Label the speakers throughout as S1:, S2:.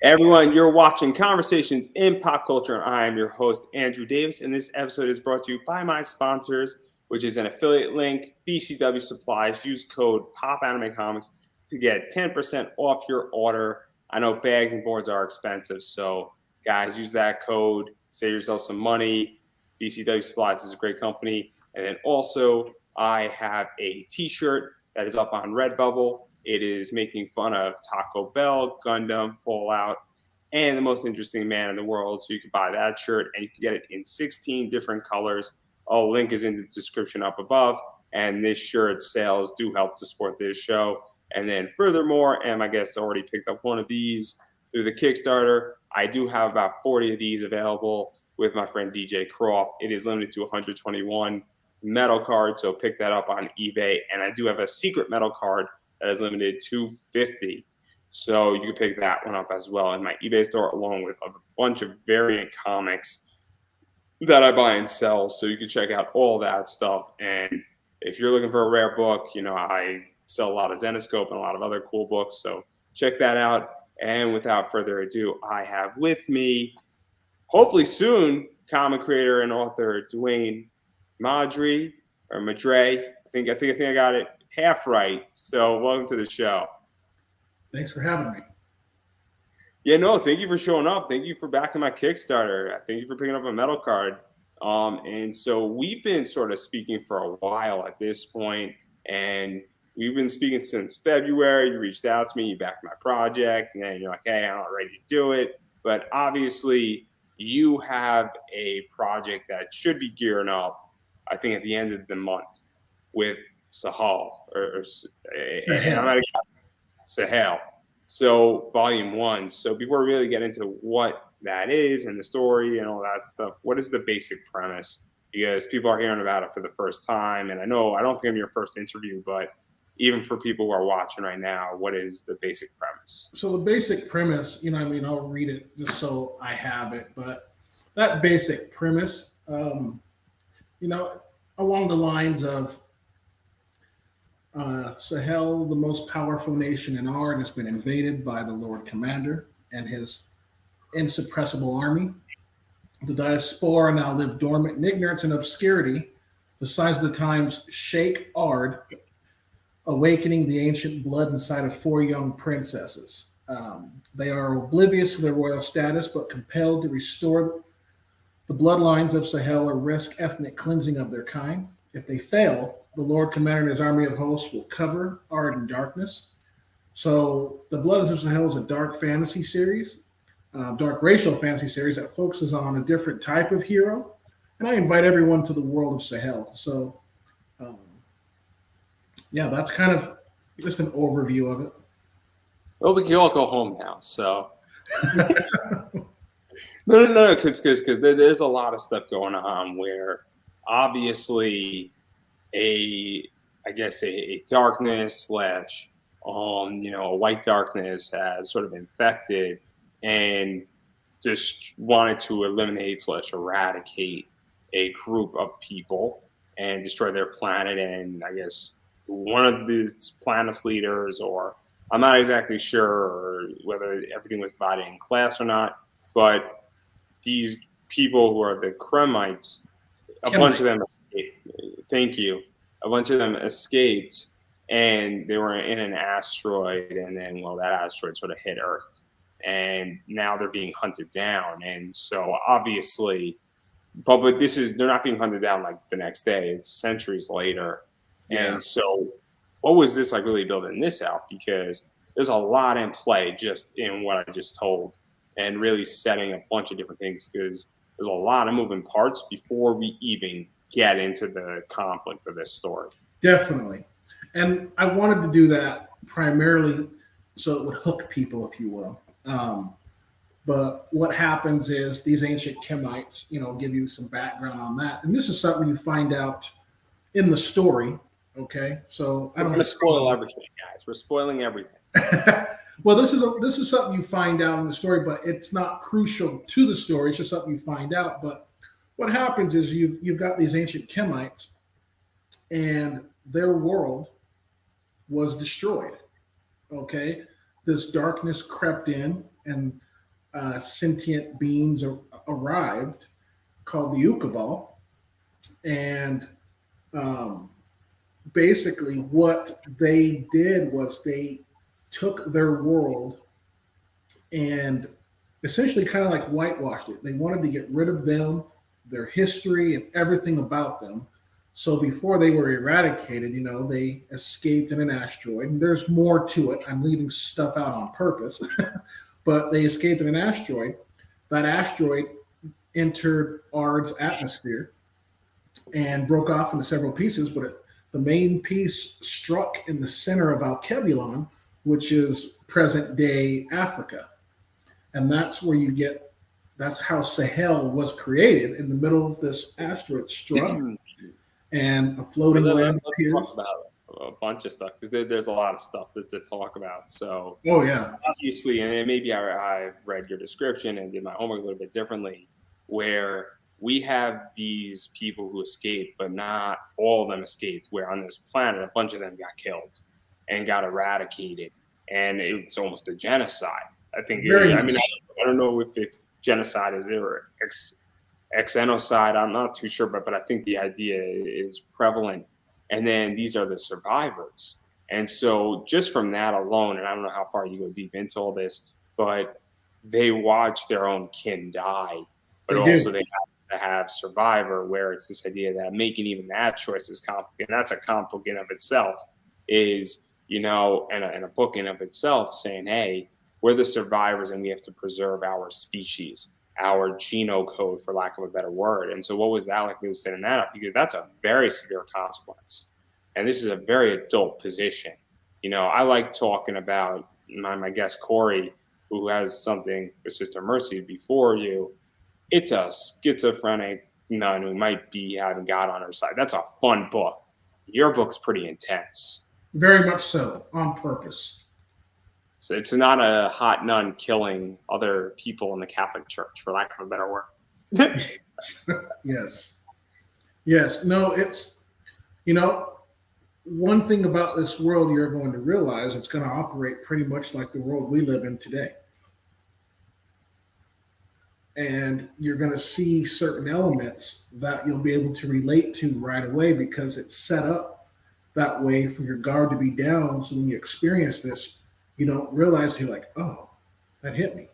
S1: Everyone, you're watching Conversations in Pop Culture, and I am your host, Andrew Davis. And this episode is brought to you by my sponsors, which is an affiliate link, BCW Supplies. Use code POPAnimeComics to get 10% off your order. I know bags and boards are expensive, so guys, use that code, save yourself some money. BCW Supplies is a great company. And then also, I have a t-shirt that is up on Redbubble. It is making fun of Taco Bell, Gundam, Fallout, and the most interesting man in the world. So you can buy that shirt, and you can get it in 16 different colors. Oh, link is in the description up above. And this shirt sales do help to support this show. And then furthermore, and my guest already picked up one of these through the Kickstarter. I do have about 40 of these available with my friend DJ Croft. It is limited to 121 metal cards, so pick that up on eBay. And I do have a secret metal card that is limited to 50. So you can pick that one up as well in my eBay store, along with a bunch of variant comics that I buy and sell. So you can check out all that stuff. And if you're looking for a rare book, you know, I sell a lot of Zenoscope and a lot of other cool books. So check that out. And without further ado, I have with me, hopefully soon, comic creator and author Dwayne Madry or Madry. I think I got it half right. So welcome to the show.
S2: Thanks for having me.
S1: Yeah, no, thank you for showing up. Thank you for backing my Kickstarter. Thank you for picking up a metal card. And so we've been sort of speaking for a while at this point, and we've been speaking since February. You reached out to me, you backed my project, and then you're like, hey, I'm not ready to do it. But obviously, you have a project that should be gearing up, I think, at the end of the month with SAHAEL or SAHAEL. So volume 1. So before we really get into what that is and the story and all that stuff, what is the basic premise? Because people are hearing about it for the first time. And I don't think I'm your first interview, but even for people who are watching right now, what is the basic premise?
S2: So the basic premise, I'll read it just so I have it. But that basic premise, along the lines of SAHAEL, the most powerful nation in Ard, has been invaded by the Lord Commander and his insuppressible army. The diaspora now live dormant in ignorance and obscurity. The signs of the times shake Ard, awakening the ancient blood inside of 4 young princesses. They are oblivious to their royal status, but compelled to restore the bloodlines of SAHAEL or risk ethnic cleansing of their kind. If they fail, the Lord Commander and his army of hosts will cover Ard in darkness. So The Blood of SAHAEL is a dark fantasy series, dark racial fantasy series that focuses on a different type of hero. And I invite everyone to the world of SAHAEL. So, that's kind of just an overview of it.
S1: Well, we can all go home now, so. No, because there's a lot of stuff going on where obviously a darkness / a white darkness has sort of infected and just wanted to eliminate / eradicate a group of people and destroy their planet. And I guess one of these planet's leaders, or I'm not exactly sure whether everything was divided in class or not, but these people who are the Kremites, a bunch of them escaped. Thank you. A bunch of them escaped, and they were in an asteroid, and then, that asteroid sort of hit Earth, and now they're being hunted down. And so obviously, but they're not being hunted down like the next day. It's centuries later. Yeah. And so what was this like really building this out? Because there's a lot in play just in what I just told, and really setting a bunch of different things, because there's a lot of moving parts before we even get into the conflict of this story.
S2: Definitely. And I wanted to do that primarily so it would hook people, if you will. But what happens is these ancient Kemites, give you some background on that. And this is something you find out in the story. Okay. So
S1: I'm going to spoil everything, guys. We're spoiling everything.
S2: Well, this is something you find out in the story, but it's not crucial to the story. It's just something you find out. But what happens is you've got these ancient Kemites, and their world was destroyed. Okay, this darkness crept in, and sentient beings arrived called the Ukaval. And um, basically, what they did was they took their world and essentially kind of like whitewashed it. They wanted to get rid of them, their history, and everything about them. So before they were eradicated, they escaped in an asteroid. And there's more to it. I'm leaving stuff out on purpose, but they escaped in an asteroid. That asteroid entered Ard's atmosphere and broke off into several pieces, but the main piece struck in the center of Alkebulan, which is present day Africa. And that's where that's how SAHAEL was created. In the middle of this asteroid struck, and a floating land appears.
S1: Let's talk about a bunch of stuff, because there's a lot of stuff to talk about. So, obviously, and maybe I read your description and did my homework a little bit differently, where we have these people who escaped, but not all of them escaped, where on this planet, a bunch of them got killed and got eradicated. And it's almost a genocide. I think, I don't know if genocide is or xenocide. I'm not too sure, but I think the idea is prevalent. And then these are the survivors. And so just from that alone, and I don't know how far you go deep into all this, but they watch their own kin die, but also they have to have survivor, where it's this idea that making even that choice is complicated. And that's a comic book in of itself, is, and a book in of itself saying, hey, we're the survivors and we have to preserve our species, our genocode, for lack of a better word. And so what was that like? We were setting that up, because that's a very severe consequence. And this is a very adult position. I like talking about my guest, Corey, who has something with Sister Mercy before you. It's a schizophrenic nun who might be having God on her side. That's a fun book. Your book's pretty intense.
S2: Very much so, on purpose.
S1: So it's not a hot nun killing other people in the Catholic Church, for lack of a better word.
S2: Yes. No, it's, one thing about this world you're going to realize, it's going to operate pretty much like the world we live in today. And you're going to see certain elements that you'll be able to relate to right away, because it's set up that way for your guard to be down. So when you experience this, you don't realize, you're like, oh, that hit me.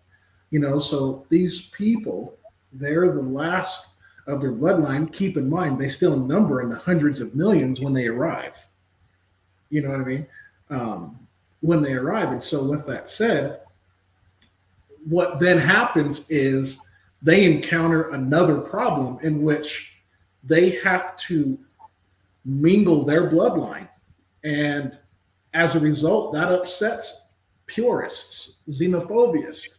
S2: So these people, they're the last of their bloodline. Keep in mind, they still number in the hundreds of millions when they arrive. You know what I mean? When they arrive. And so with that said, what then happens is they encounter another problem in which they have to mingle their bloodline. And as a result, that upsets purists, xenophobists,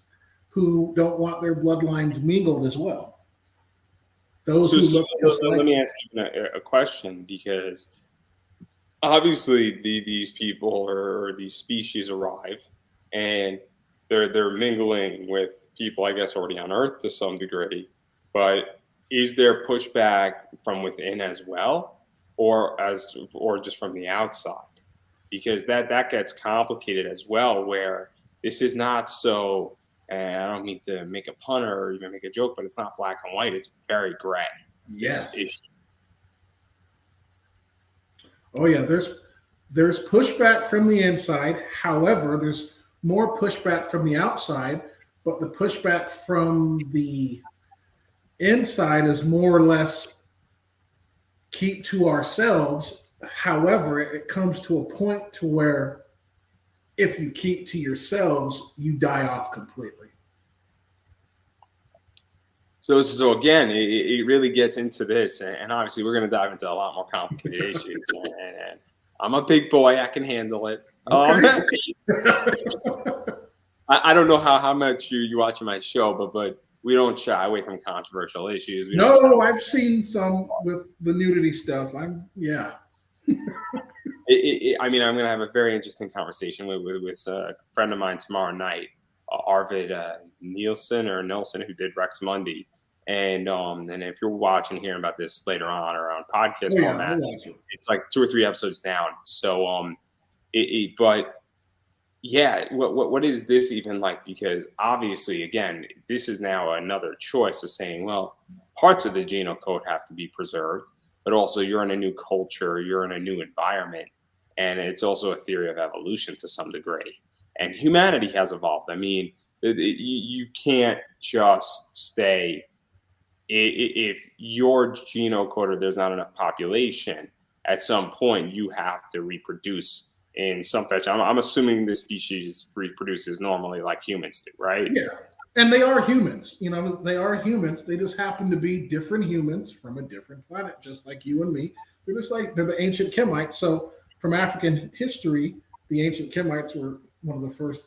S2: who don't want their bloodlines mingled as well. Let
S1: me ask you a question, because obviously these people or these species arrive and they're mingling with people, I guess, already on Earth to some degree. But is there pushback from within as well, or just from the outside? Because that gets complicated as well, where this is not so, and I don't mean to make a pun or even make a joke, but it's not black and white. It's very gray.
S2: Yes. Oh yeah, there's pushback from the inside. However, there's more pushback from the outside, but the pushback from the inside is more or less keep to ourselves. However, it comes to a point to where if you keep to yourselves, you die off completely.
S1: So again, it really gets into this, and obviously we're going to dive into a lot more complicated issues. And I'm a big boy; I can handle it. Okay. I don't know how much you watch my show, but we don't shy away from controversial issues.
S2: I've seen some with the nudity stuff. I'm
S1: going to have a very interesting conversation with a friend of mine tomorrow night, Arvid Nielsen, who did Rex Mundi. And if you're watching, hearing about this later on or on podcast format, it's like 2 or 3 episodes down. So, but yeah, what is this even like? Because obviously, again, this is now another choice of saying, well, parts of the genome code have to be preserved, but also you're in a new culture, you're in a new environment, and it's also a theory of evolution to some degree. And humanity has evolved. I mean, you can't just stay if your genome code or there's not enough population. At some point, you have to reproduce in some fashion. I'm assuming this species reproduces normally like humans do, right?
S2: Yeah. And they are humans. They are humans. They just happen to be different humans from a different planet, just like you and me. They're the ancient Kemites. So from African history, the ancient Kemites were one of the first,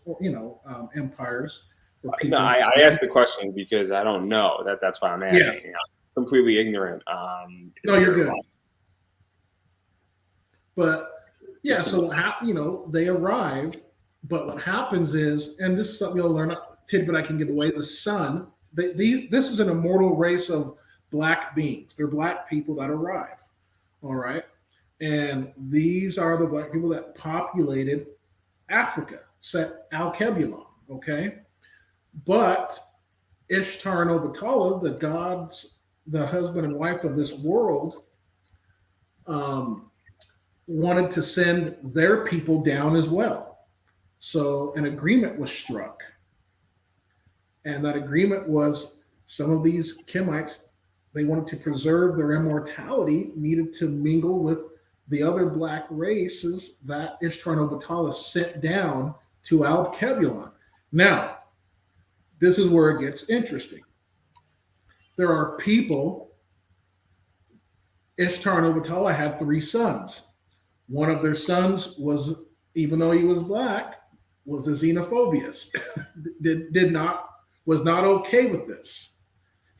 S2: empires where
S1: No,
S2: people.
S1: I asked the question because I don't know. That's why I'm
S2: Yeah.
S1: asking. I'm completely ignorant.
S2: No, you're good. But yeah, so they arrive. But what happens is, and this is something you'll learn, a tidbit I can give away, the sun, this is an immortal race of black beings. They're black people that arrive. All right. And these are the black people that populated Africa, set Alkebulan. Okay. But Ishtar and Obatala, the gods, the husband and wife of this world, wanted to send their people down as well. So an agreement was struck. And that agreement was some of these Kemites, they wanted to preserve their immortality, needed to mingle with the other black races that Ishtar and Obatala sent down to Alkebulan. Now, this is where it gets interesting. There are people, Ishtar and Obatala had 3 sons. One of their sons was, even though he was black, was a xenophobist. Was not okay with this.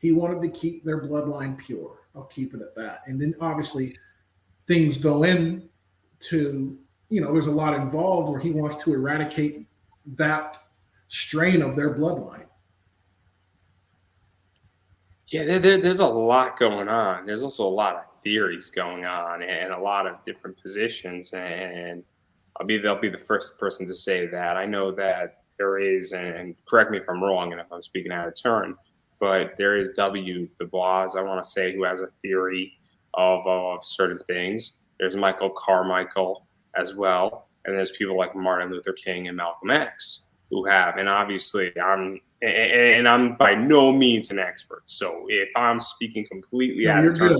S2: He wanted to keep their bloodline pure. I'll keep it at that. And then obviously things go into, there's a lot involved where he wants to eradicate that strain of their bloodline.
S1: Yeah, there's a lot going on. There's also a lot of theories going on and a lot of different positions. And I'll be the first person to say that. I know that there is, and correct me if I'm wrong and if I'm speaking out of turn, but there is W. Du Bois, I want to say, who has a theory of certain things. There's Michael Carmichael as well. And there's people like Martin Luther King and Malcolm X who have. And obviously, I'm by no means an expert. So if I'm speaking completely out of turn,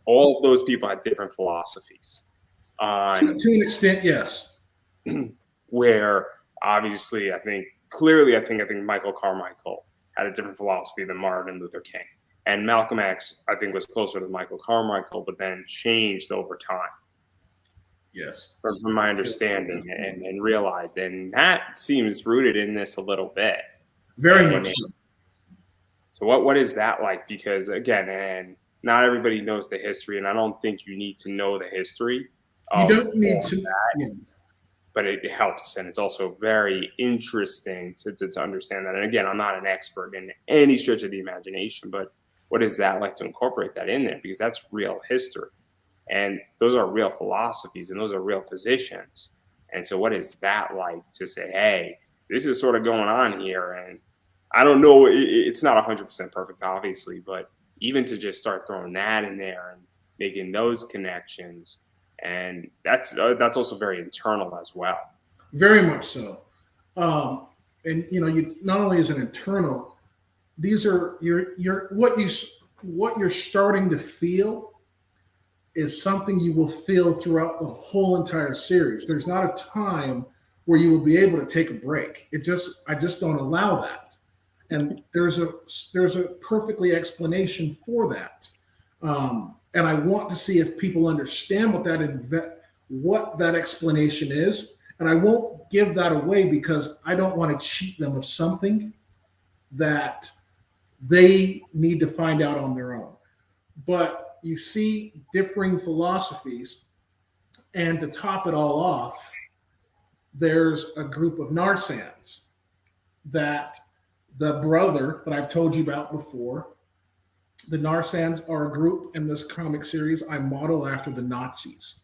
S1: all of those people had different philosophies.
S2: To an extent, yes.
S1: Where obviously, I think Michael Carmichael had a different philosophy than Martin Luther King. And Malcolm X, I think, was closer to Michael Carmichael, but then changed over time.
S2: Yes.
S1: From my understanding and realized. And that seems rooted in this a little bit.
S2: Very much so.
S1: So what is that like? Because again, and not everybody knows the history, and I don't think you need to know the history.
S2: You don't need to. Yeah.
S1: But it helps, and it's also very interesting to understand that. And again, I'm not an expert in any stretch of the imagination, but what is that like to incorporate that in there? Because that's real history, and those are real philosophies, and those are real positions. And so what is that like to say, hey, this is sort of going on here? And I don't know, it's not 100% perfect, obviously, but even to just start throwing that in there and making those connections, and that's also very internal as well.
S2: Very much so. And you not only is it internal, these are what you're starting to feel is something you will feel throughout the whole entire series. There's not a time where you will be able to take a break. I just don't allow that. And there's a perfectly explanation for that. And I want to see if people understand what that explanation is. And I won't give that away because I don't want to cheat them of something that they need to find out on their own. But you see differing philosophies, and to top it all off, there's a group of Narsans that the brother that I've told you about before. The Narsans are a group in this comic series I model after the Nazis.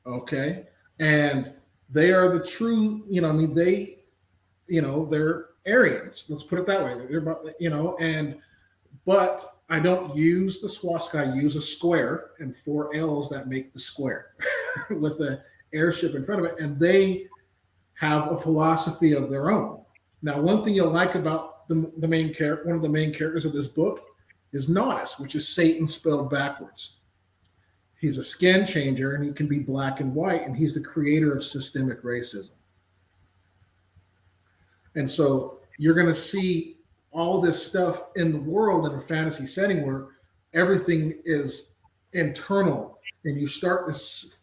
S2: Okay. And They are the true, they're Aryans. Let's put it that way. But I don't use the swastika. I use a square and 4 L's that make the square with the airship in front of it. And they have a philosophy of their own. Now, one thing you'll like about the main character, one of the main characters of this book, is Nodus, which is Satan spelled backwards. He's a skin changer, and he can be black and white, and he's the creator of systemic racism. And so you're going to see all this stuff in the world in a fantasy setting where everything is internal, and you start to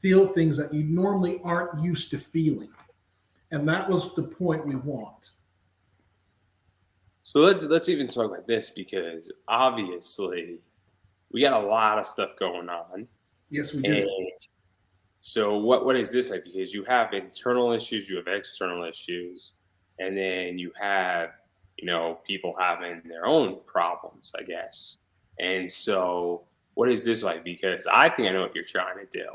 S2: feel things that you normally aren't used to feeling. And that was the point we want.
S1: So let's even talk about this, because obviously we got a lot of stuff going on.
S2: Yes, we do.
S1: And so what is this like? Because you have internal issues, you have external issues, and then you have, people having their own problems, I guess. And so what is this like? Because I think I know what you're trying to do.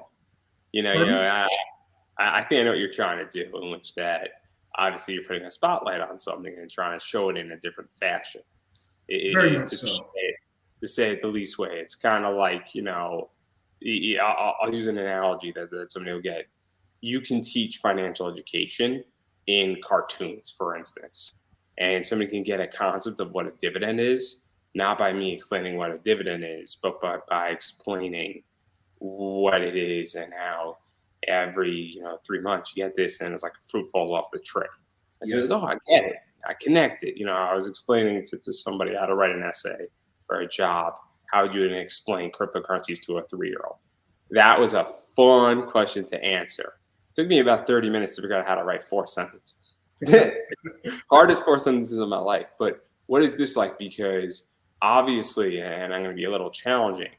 S1: I think I know what you're trying to do, in which that obviously you're putting a spotlight on something and trying to show it in a different fashion.
S2: Very much so.
S1: To say it the least way, it's kind of like, I'll use an analogy that somebody will get. You can teach financial education in cartoons, for instance, and somebody can get a concept of what a dividend is, not by me explaining what a dividend is, but by explaining what it is and how every 3 months you get this, and it's like fruit falls off the tree. And so, oh, I get it. I connect it. I was explaining to somebody how to write an essay or a job. How would you explain cryptocurrencies to a 3-year-old? That was a fun question to answer. It took me about 30 minutes to figure out how to write 4 sentences. Hardest 4 sentences of my life. But what is this like? Because obviously, and I'm going to be a little challenging,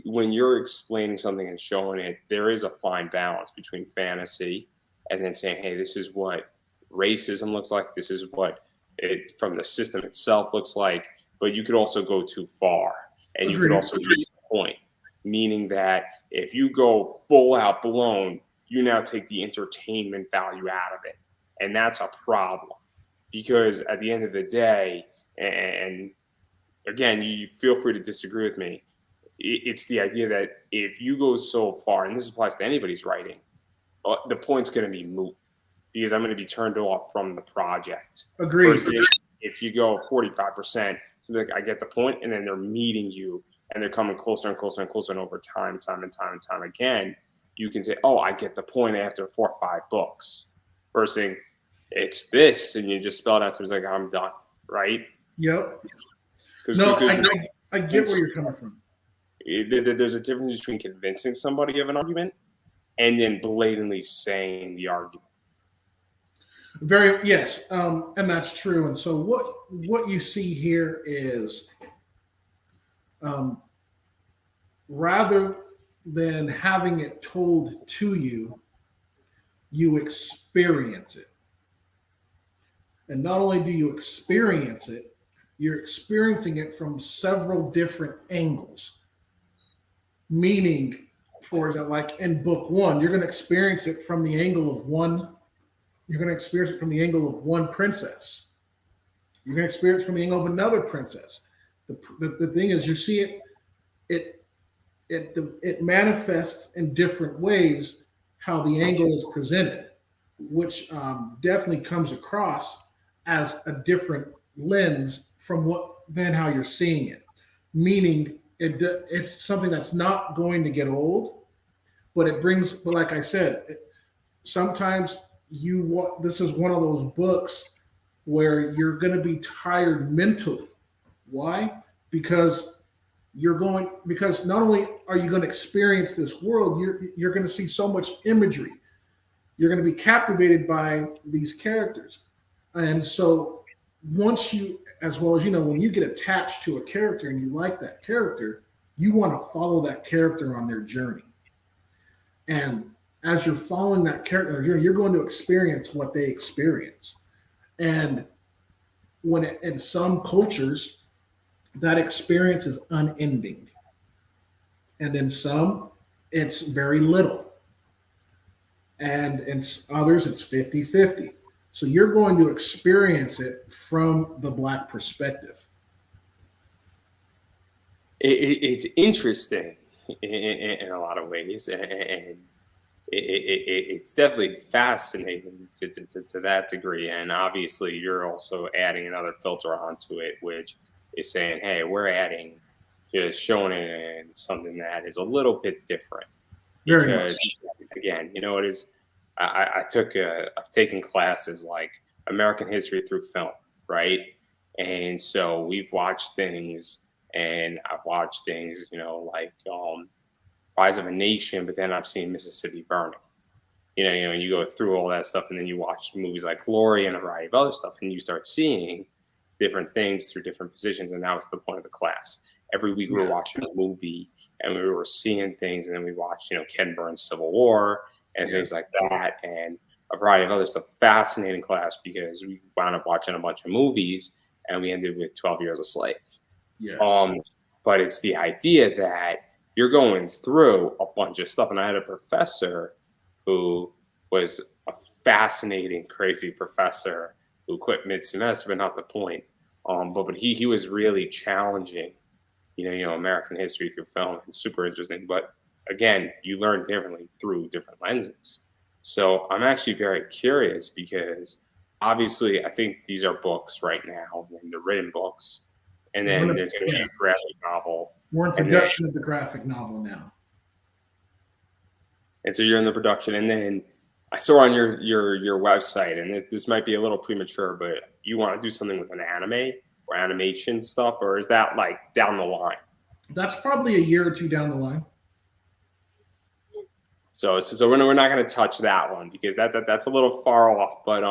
S1: when you're explaining something and showing it, there is a fine balance between fantasy and then saying, hey, this is what racism looks like. This is what it from the system itself looks like. But you could also go too far, and you could also use the point, meaning that if you go full out blown, you now take the entertainment value out of it. And that's a problem, because at the end of the day, and again, you feel free to disagree with me, it's the idea that if you go so far, and this applies to anybody's writing, the point's going to be moot, because I'm going to be turned off from the project.
S2: Agreed.
S1: Versus if you go 45%, so like, I get the point, and then they're meeting you, and they're coming closer and closer and closer, and over time again, you can say, oh, I get the point after 4 or 5 books. Versus it's this, and you just spell it out to me, it's like, I'm done, right?
S2: Yep. No, I get where you're coming from.
S1: There's a difference between convincing somebody of an argument and then blatantly saying the argument.
S2: Yes, and that's true. And so what you see here is, rather than having it told to you, you experience it. And not only do you experience it, you're experiencing it from several different angles. Meaning, for example, like in book 1, you're going to experience it from the angle of one. You're going to experience it from the angle of one princess. You're going to experience it from the angle of another princess. The thing is, you see it manifests in different ways how the angle is presented, which definitely comes across as a different lens from how you're seeing it. Meaning, it's something that's not going to get old, but like I said, sometimes this is one of those books where you're going to be tired mentally. Why? Because not only are you going to experience this world, you're going to see so much imagery. You're going to be captivated by these characters. And so once you, as well as when you get attached to a character and you like that character, you want to follow that character on their journey. And as you're following that character, you're going to experience what they experience. And in some cultures, that experience is unending. And in some, it's very little. and in others it's 50-50. So you're going to experience it from the Black perspective.
S1: It's interesting in a lot of ways, and it's definitely fascinating to that degree. And obviously, you're also adding another filter onto it, which is saying, hey, we're adding just showing it in something that is a little bit different.
S2: Very much.
S1: Because again, it is. I've taken classes like American history through film, right? And so we've watched things, and I've watched things, like Rise of a Nation, but then I've seen Mississippi Burning. And you go through all that stuff, and then you watch movies like Glory and a variety of other stuff, and you start seeing different things through different positions. And that was the point of the class. Every week we were watching a movie, and we were seeing things, and then we watched, Ken Burns' Civil War and things like that, and a variety of other stuff. Fascinating class, because we wound up watching a bunch of movies, and we ended with 12 Years a Slave.
S2: Yes.
S1: But it's the idea that you're going through a bunch of stuff. And I had a professor who was a fascinating, crazy professor who quit mid-semester, but not the point. But he was really challenging, American history through film, and super interesting. But again, you learn differently through different lenses. So I'm actually very curious, because obviously I think these are books right now, and they're written books. And then there's going to be a graphic novel.
S2: We're in production of the graphic novel now.
S1: And so you're in the production. And then I saw on your website, and this might be a little premature, but you want to do something with an anime or animation stuff, or is that like down the line?
S2: That's probably a year or two down the line.
S1: So we're not going to touch that one, because that's a little far off. But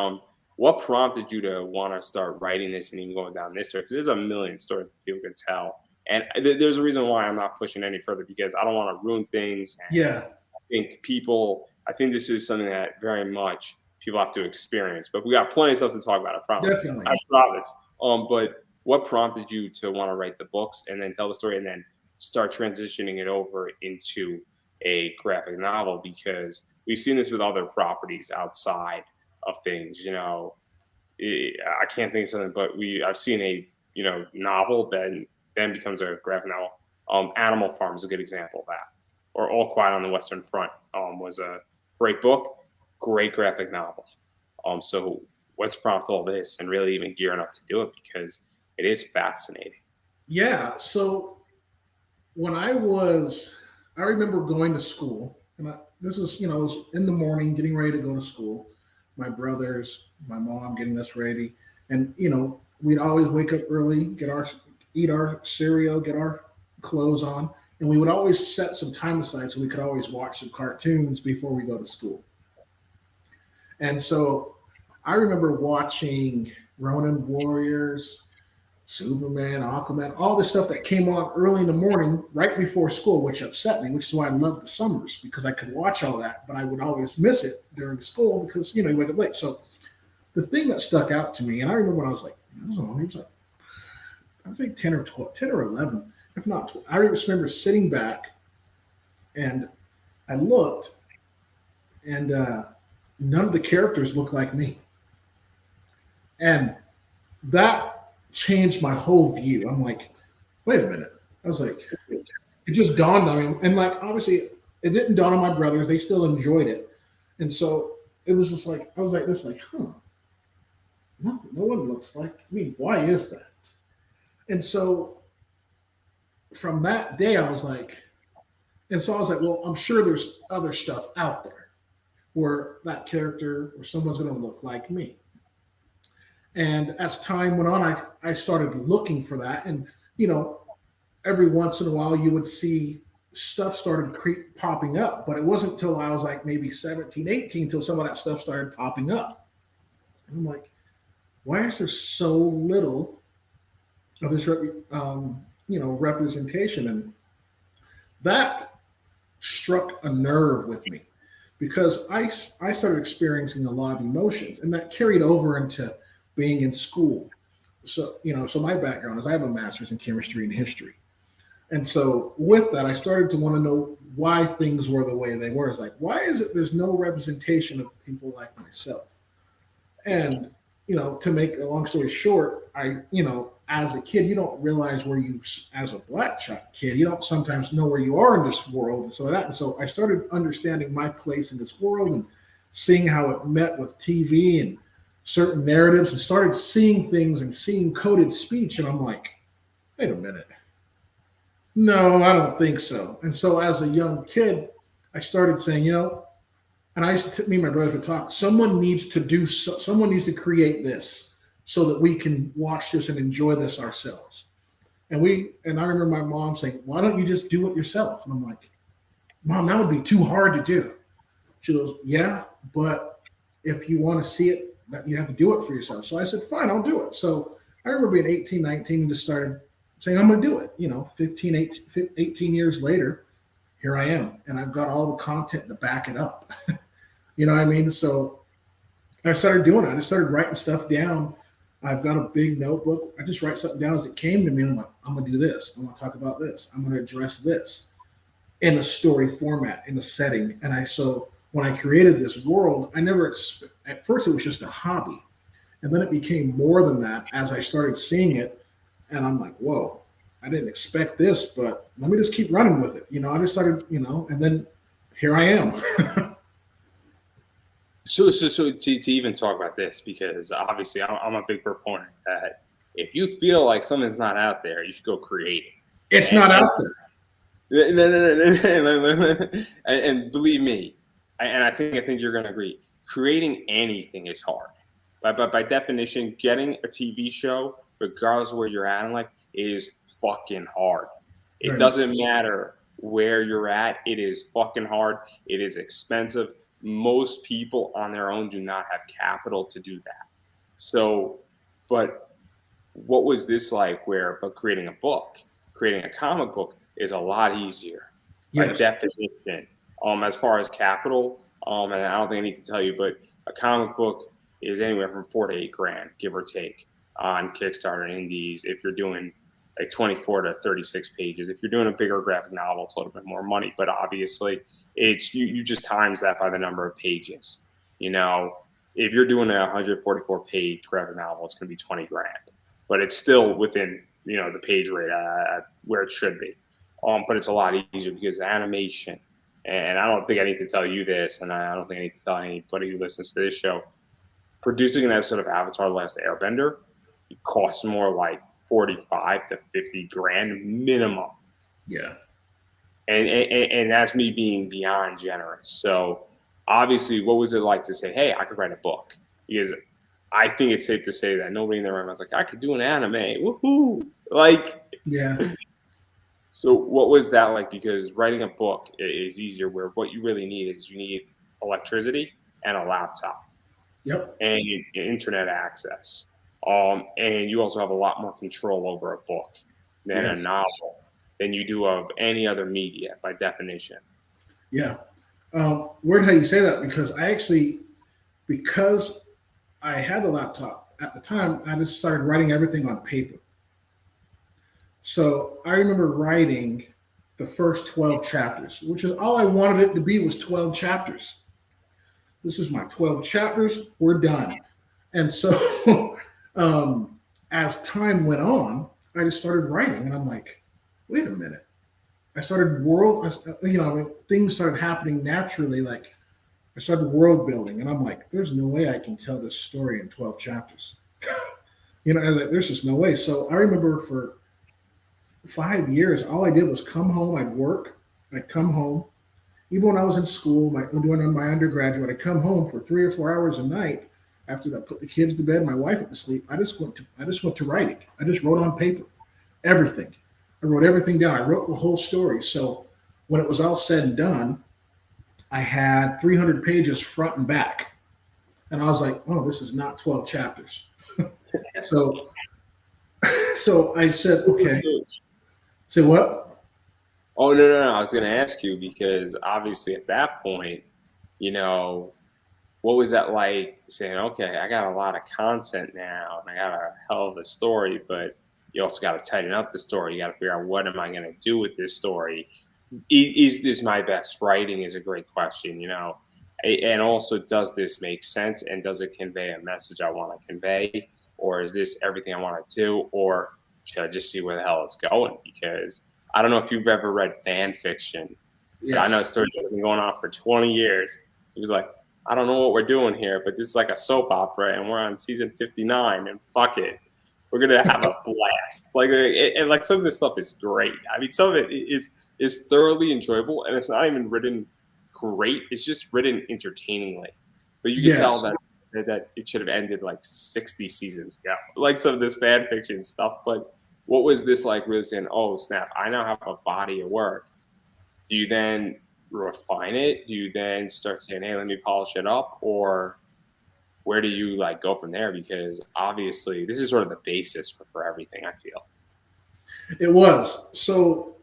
S1: what prompted you to want to start writing this and even going down this story? Because there's a million stories people can tell, and there's a reason why I'm not pushing any further, because I don't want to ruin things. And I think this is something that very much people have to experience. But we got plenty of stuff to talk about. I promise.
S2: Definitely.
S1: I promise. But what prompted you to want to write the books and then tell the story and then start transitioning it over into a graphic novel? Because we've seen this with other properties outside of things. I can't think of something, but I've seen a novel that then becomes a graphic novel. Animal Farm is a good example of that. Or All Quiet on the Western Front was a great book, great graphic novel. So what's prompted all this, and really even gearing up to do it, because it is fascinating.
S2: Yeah. So when I remember going to school, and this is, it was in the morning, getting ready to go to school. My brothers, my mom getting us ready. And, we'd always wake up early, eat our cereal, get our clothes on. And we would always set some time aside so we could always watch some cartoons before we go to school. And so I remember watching Ronin Warriors, Superman, Aquaman, all the stuff that came on early in the morning right before school, which upset me, which is why I loved the summers, because I could watch all that, but I would always miss it during school because, you wake up late. So the thing that stuck out to me, and I remember when I was like, I think 10 or 11, if not 12. I just remember sitting back and I looked, and none of the characters looked like me. And that changed my whole view. I'm like, wait a minute. I was like, it just dawned on me. And like, obviously it didn't dawn on my brothers. They still enjoyed it. And so it was just like, I was like this, like, no one looks like me. Why is that? And so from that day, I was like, well, I'm sure there's other stuff out there where that character or someone's going to look like me. And as time went on, I started looking for that. And, every once in a while you would see stuff started popping up, but it wasn't until I was like maybe 17, 18 till some of that stuff started popping up. And I'm like, why is there so little of this, representation? And that struck a nerve with me, because I started experiencing a lot of emotions, and that carried over into being in school. So, so my background is I have a master's in chemistry and history. And so with that, I started to want to know why things were the way they were. It's like, why is it there's no representation of people like myself? And, to make a long story short, as a kid, you don't realize where you, as a black kid, you don't sometimes know where you are in this world. And so I started understanding my place in this world and seeing how it met with TV and certain narratives, and started seeing things and seeing coded speech. And I'm like, wait a minute. No, I don't think so. And so as a young kid, I started saying, and I used to, me and my brothers would talk, someone needs to create this so that we can watch this and enjoy this ourselves. And I remember my mom saying, why don't you just do it yourself? And I'm like, Mom, that would be too hard to do. She goes, yeah, but if you want to see it, you have to do it for yourself. So I said, fine, I'll do it. So I remember being 18, 19 and just started saying, I'm going to do it. 18 years later, here I am. And I've got all the content to back it up. You know what I mean? So I started doing it. I just started writing stuff down. I've got a big notebook. I just write something down as it came to me. And I'm like, I'm going to do this. I'm going to talk about this. I'm going to address this in a story format, in a setting. So when I created this world, at first it was just a hobby. And then it became more than that as I started seeing it. And I'm like, whoa, I didn't expect this, but let me just keep running with it. I just started, and then here I am.
S1: So to even talk about this, because obviously I'm a big proponent that if you feel like something's not out there, you should go create it.
S2: It's not out there.
S1: And believe me, I think you're going to agree. Creating anything is hard. But by definition, getting a TV show, regardless of where you're at in life, is fucking hard. It doesn't matter where you're at. It is fucking hard. It is expensive. Most people on their own do not have capital to do that. So, but what was this like but creating a book, creating a comic book is a lot easier by definition. As far as capital, and I don't think I need to tell you, but a comic book is anywhere from $4 to $8 grand, give or take, on Kickstarter and Indies. If you're doing like 24 to 36 pages, if you're doing a bigger graphic novel, it's a little bit more money. But obviously, it's you just times that by the number of pages. If you're doing a 144 page graphic novel, it's going to be 20 grand, but it's still within the page rate where it should be. But it's a lot easier because the animation, and I don't think I need to tell you this, and I don't think I need to tell anybody who listens to this show, producing an episode of Avatar: The Last Airbender, it costs more like 45 to 50 grand minimum.
S2: Yeah.
S1: And that's me being beyond generous. So obviously, what was it like to say, hey, I could write a book? Because I think it's safe to say that nobody in their mind was like, I could do an anime. Woohoo!
S2: Yeah.
S1: So what was that like? Because writing a book is easier, where what you really need is you need electricity and a laptop.
S2: Yep.
S1: And internet access. And you also have a lot more control over a book than a novel than you do of any other media by definition.
S2: Yeah. Weird how you say that, because because I had the laptop at the time, I just started writing everything on paper. So I remember writing the first 12 chapters, which is all I wanted it to be, was 12 chapters. This is my 12 chapters. We're done. And so as time went on, I just started writing, and I'm like, wait a minute. I started things started happening naturally. Like I started world building, and I'm like, there's no way I can tell this story in 12 chapters. There's just no way. So I remember for 5 years, all I did was come home, I'd work, I'd come home. Even when I was in school, doing my undergraduate, I'd come home for 3 or 4 hours a night. After I put the kids to bed, my wife went to sleep. I just went to writing. I just wrote on paper, everything. I wrote everything down. I wrote the whole story. So when it was all said and done, I had 300 pages front and back. And I was like, oh, this is not 12 chapters. So I said, okay. Say what?
S1: Oh, no. I was going to ask you, because obviously at that point, what was that like saying, okay, I got a lot of content now and I got a hell of a story, but you also got to tighten up the story. You got to figure out, what am I going to do with this story? Is this my best writing is a great question, and also, does this make sense, and does it convey a message I want to convey, or is this everything I want to do, or should I just see where the hell it's going? Because I don't know if you've ever read fan fiction, but I know stories that have been going on for 20 years. It was like, I don't know what we're doing here, but this is like a soap opera, and we're on season 59, and fuck it, we're gonna have a blast. And like, some of this stuff is great. I mean, some of it is thoroughly enjoyable, and it's not even written great. It's just written entertainingly. But you can tell that it should have ended like 60 seasons ago. Like some of this fan fiction stuff. But what was this like, really saying, oh snap, I now have a body of work? Do you then refine it? Do you then start saying, hey, let me polish it up? Or where do you like go from there? Because obviously this is sort of the basis for everything, I feel.
S2: It was. So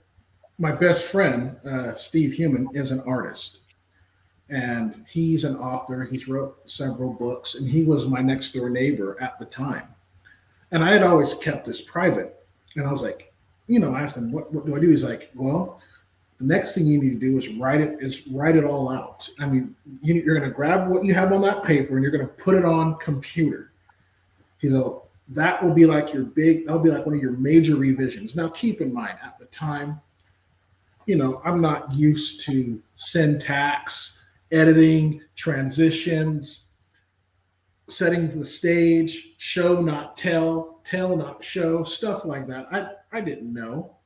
S2: my best friend, Steve Human, is an artist. And he's an author. He's wrote several books, and he was my next door neighbor at the time. And I had always kept this private. And I was like, I asked him, what do I do? He's like, well, the next thing you need to do is write it all out. I mean, you're going to grab what you have on that paper and you're going to put it on computer. That will be like that'll be like one of your major revisions. Now, keep in mind, at the time, I'm not used to syntax, editing, transitions, setting the stage, show not tell, tell not show, stuff like that. I didn't know.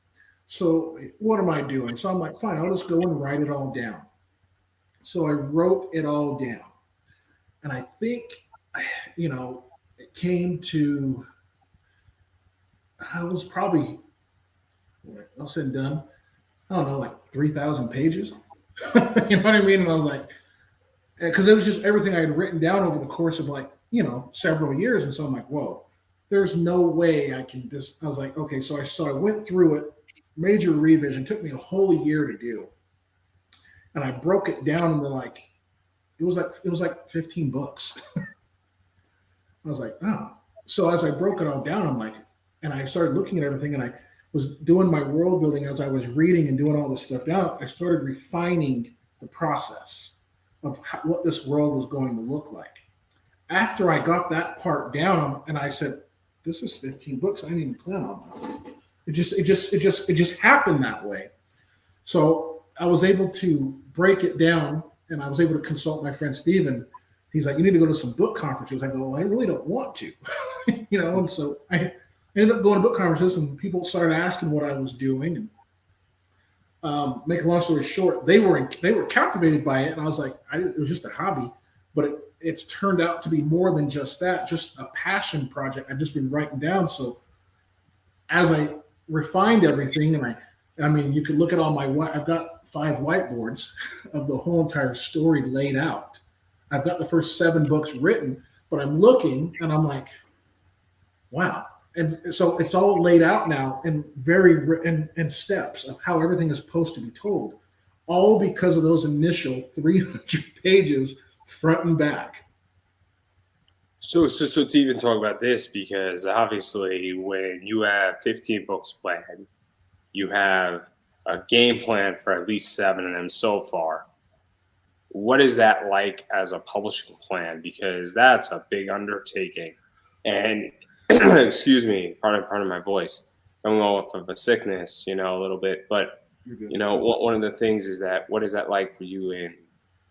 S2: So what am I doing? So I'm like, fine, I'll just go and write it all down. So I wrote it all down. And I think, it came to, I was probably, all said and done, I don't know, like 3,000 pages. You know what I mean? And I was like, because it was just everything I had written down over the course of several years. And so I'm like, whoa, there's no way I can just, I was like, okay. So I went through it, major revision, took me a whole year to do. And I broke it down into it was like 15 books. I was like, oh. So as I broke it all down, I'm like, and I started looking at everything, and I was doing my world building as I was reading and doing all this stuff down. I started refining the process of what this world was going to look like. After I got that part down, and I said, this is 15 books. I didn't even plan on this. It just happened that way. So I was able to break it down, and I was able to consult my friend Steven. He's like, you need to go to some book conferences. I go, well, I really don't want to, and so I ended up going to book conferences, and people started asking what I was doing. And make a long story short, they were captivated by it, and I was like, it was just a hobby, but it's turned out to be more than just that, just a passion project I've just been writing down. So as I refined everything, and I mean, you could look at I've got 5 whiteboards of the whole entire story laid out. I've got the first 7 books written, but I'm looking and I'm like, wow. And so it's all laid out now in steps of how everything is supposed to be told, all because of those initial 300 pages front and back.
S1: So to even talk about this, because obviously when you have 15 books planned, you have a game plan for at least 7 of them so far. What is that like as a publishing plan? Because that's a big undertaking. And excuse me, pardon my voice. I'm off of a sickness, a little bit. But, one of the things is that, what is that like for you in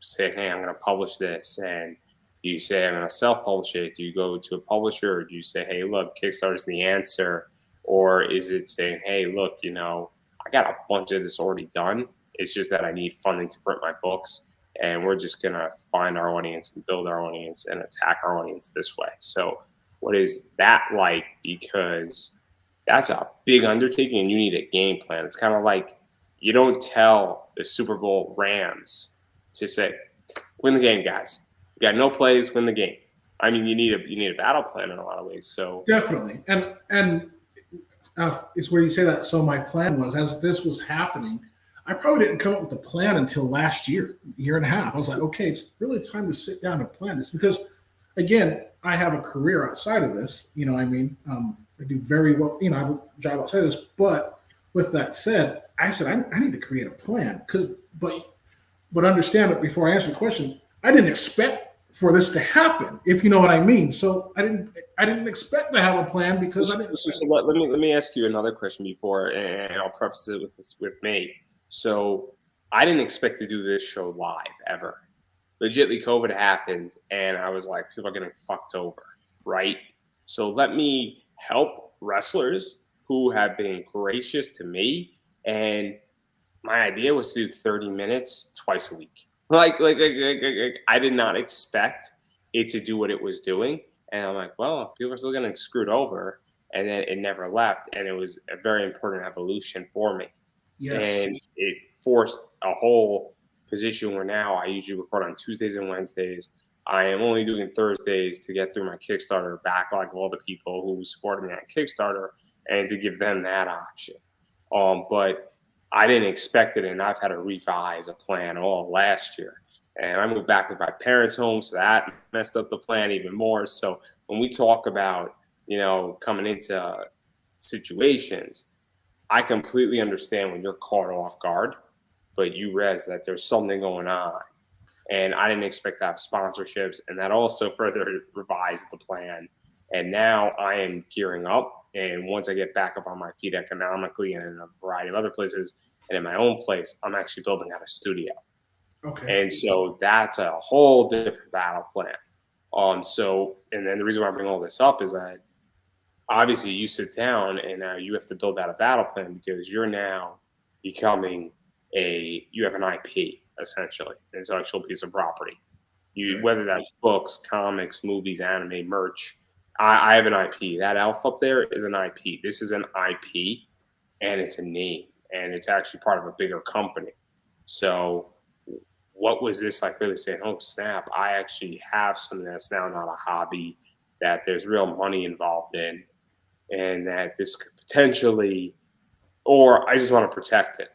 S1: saying, hey, I'm going to publish this? And do you say, I'm going to self-publish it? Do you go to a publisher? Or do you say, hey, look, Kickstarter's the answer? Or is it saying, hey, look, I got a bunch of this already done. It's just that I need funding to print my books. And we're just going to find our audience and build our audience and attack our audience this way. So what is that like? Because that's a big undertaking and you need a game plan. It's kind of like, you don't tell the Super Bowl Rams to say, win the game, guys. You got no plays, win the game. I mean, you need a battle plan in a lot of ways. So
S2: definitely. And it's where you say that. So my plan was, as this was happening, I probably didn't come up with the plan until last year and a half. I was like, okay, it's really time to sit down and plan this, because again, I have a career outside of this. You know, I mean, I do very well. You know, I have a job outside of this. But with that said, I said I need to create a plan. But understand that before I answer the question, I didn't expect for this to happen. If you know what I mean. So I didn't expect to have a plan because I didn't.
S1: So let me ask you another question before, and I'll preface it with this with me. So I didn't expect to do this show live ever. Legitly, COVID happened, and I was like, people are getting fucked over, right? So let me help wrestlers who have been gracious to me, and my idea was to do 30 minutes twice a week. I did not expect it to do what it was doing. And I'm like, well, people are still getting screwed over. And then it never left. And it was a very important evolution for me.
S2: Yes.
S1: And it forced a whole position where now I usually record on Tuesdays and Wednesdays. I am only doing Thursdays to get through my Kickstarter backlog of all the people who supported me on Kickstarter and to give them that option. But I didn't expect it, and I've had to revise a plan all last year. And I moved back with my parents' home, so that messed up the plan even more. So when we talk about, you know, coming into situations, I completely understand when you're caught off guard, but you realize that there's something going on. And I didn't expect to have sponsorships, and that also further revised the plan. And now I am gearing up. And once I get back up on my feet economically and in a variety of other places and in my own place, I'm actually building out a studio.
S2: Okay.
S1: And so that's a whole different battle plan. And then the reason why I bring all this up is that obviously you sit down and now you have to build out a battle plan because you're now becoming you have an IP essentially, an intellectual piece of property. Whether that's books, comics, movies, anime, merch. I have an IP. That elf up there is an IP. This is an IP, and it's a name, and it's actually part of a bigger company. So, what was this like? Really saying, "Oh snap! I actually have something that's now not a hobby, that there's real money involved in, and that this could potentially, or I just want to protect it."